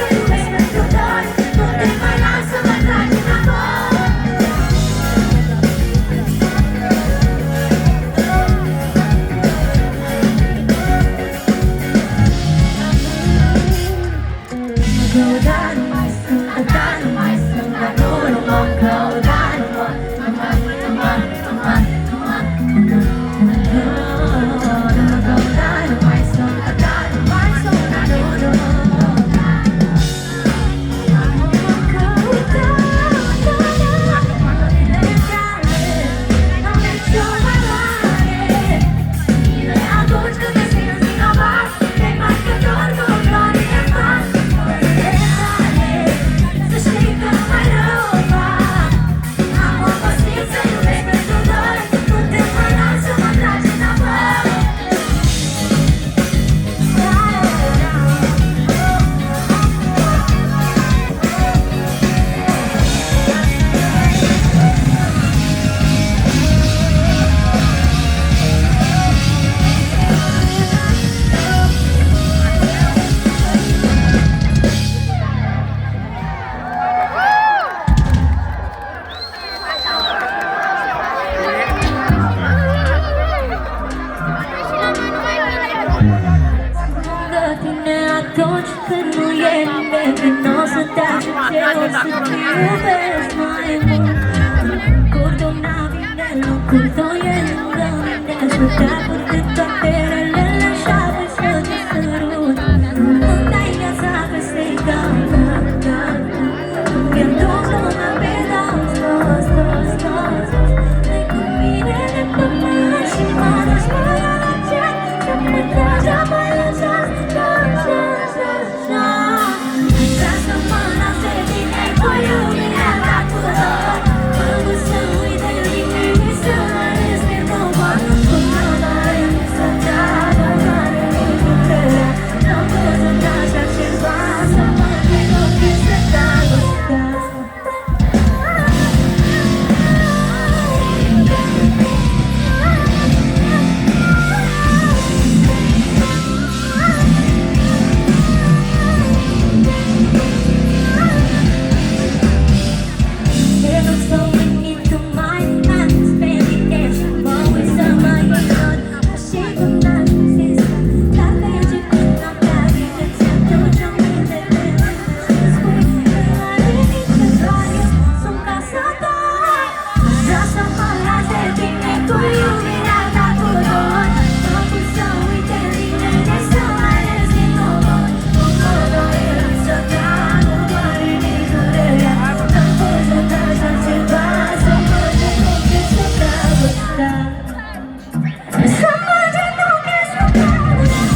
Vino să te ajute, o să te iubesc mai mult. Coordonabile, locul tău e lângă mine. Să te apăr de toate relele și apoi să te sărut. Îmi dai viața peste cap. Pierdu-ți lumea pe dans, dos, dos, dos. Dai cu mine de pământ și mă duci până la cer. Să mă tragi apoi la ceas, ceas, ceas, ceas, ceas. Vreau să mă las de tine cu iubirea ta cu tot. Fă să uit de mine, să mă respir cu bot. Până la rând să te adorare cu puterea. N-am văzut așa ceva, să mă negochezi de dragoste. It looks so into my hands, baby, it's always on my heart. I shake on that resist. La legge con la chiave, che sento già mille volte. Scusa, la rinizio storia, son casata. Già sto parlando di tine, tu iubirea ta cu tot. Mă pus să uite tine, de să mai resti cu bot. Cum mă doare să te adore din durerea. N-am văzut așa ceva, să mă negochezi de dragoste. Să mă negochezi de dragoste.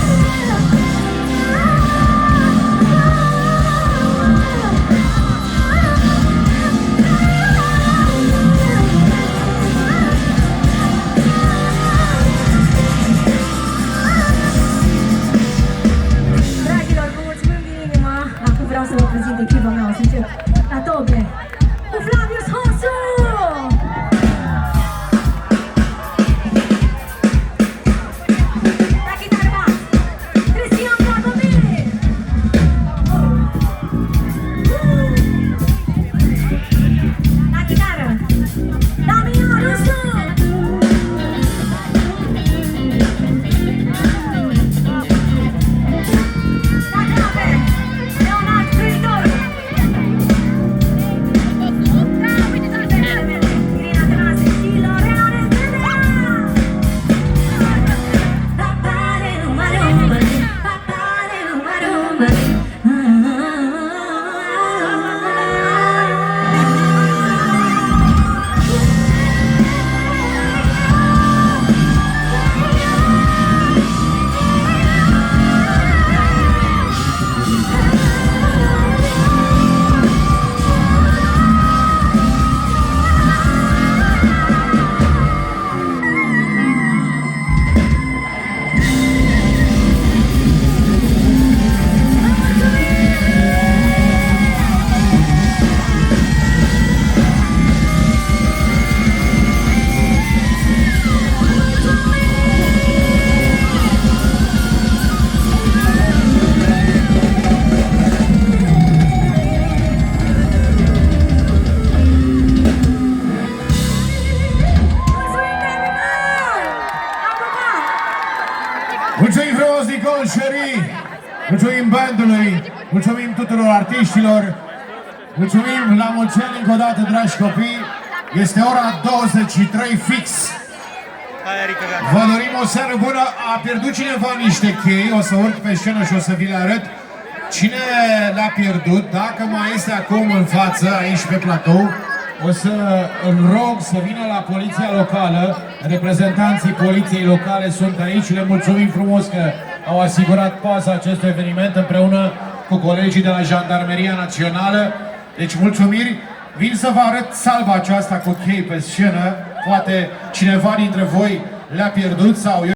Dragilor, vă mulțumim din inima. Acum vreau să vă prezint echipa mea, o să încep la tobe cu Flavius Honsu! La chitară va Cristian Dragomir! La chitară Damian Rusu! La clave Leonard Cristoru! Irina Tănase și Lorena Nevedea! Papare numărul 1, papare numărul 1. Mulțumim frumos, Nicol Sherry! Mulțumim bandului! Mulțumim tuturor artiștilor! Mulțumim la mulți ani încă o dată, dragi copii! Este ora 23 fix! Vă dorim o seară bună! A pierdut cineva niște chei, o să urc pe scenă și o să vi le arăt. Cine l-a pierdut, dacă mai este acum în față, aici pe platou, o să îl rog să vină la poliția locală. Reprezentanții poliției locale sunt aici. Le mulțumim frumos că au asigurat paza acestui eveniment împreună cu colegii de la Jandarmeria Națională. Deci mulțumiri. Vin să vă arăt salva aceasta cu chei pe scenă. Poate cineva dintre voi le-a pierdut sau eu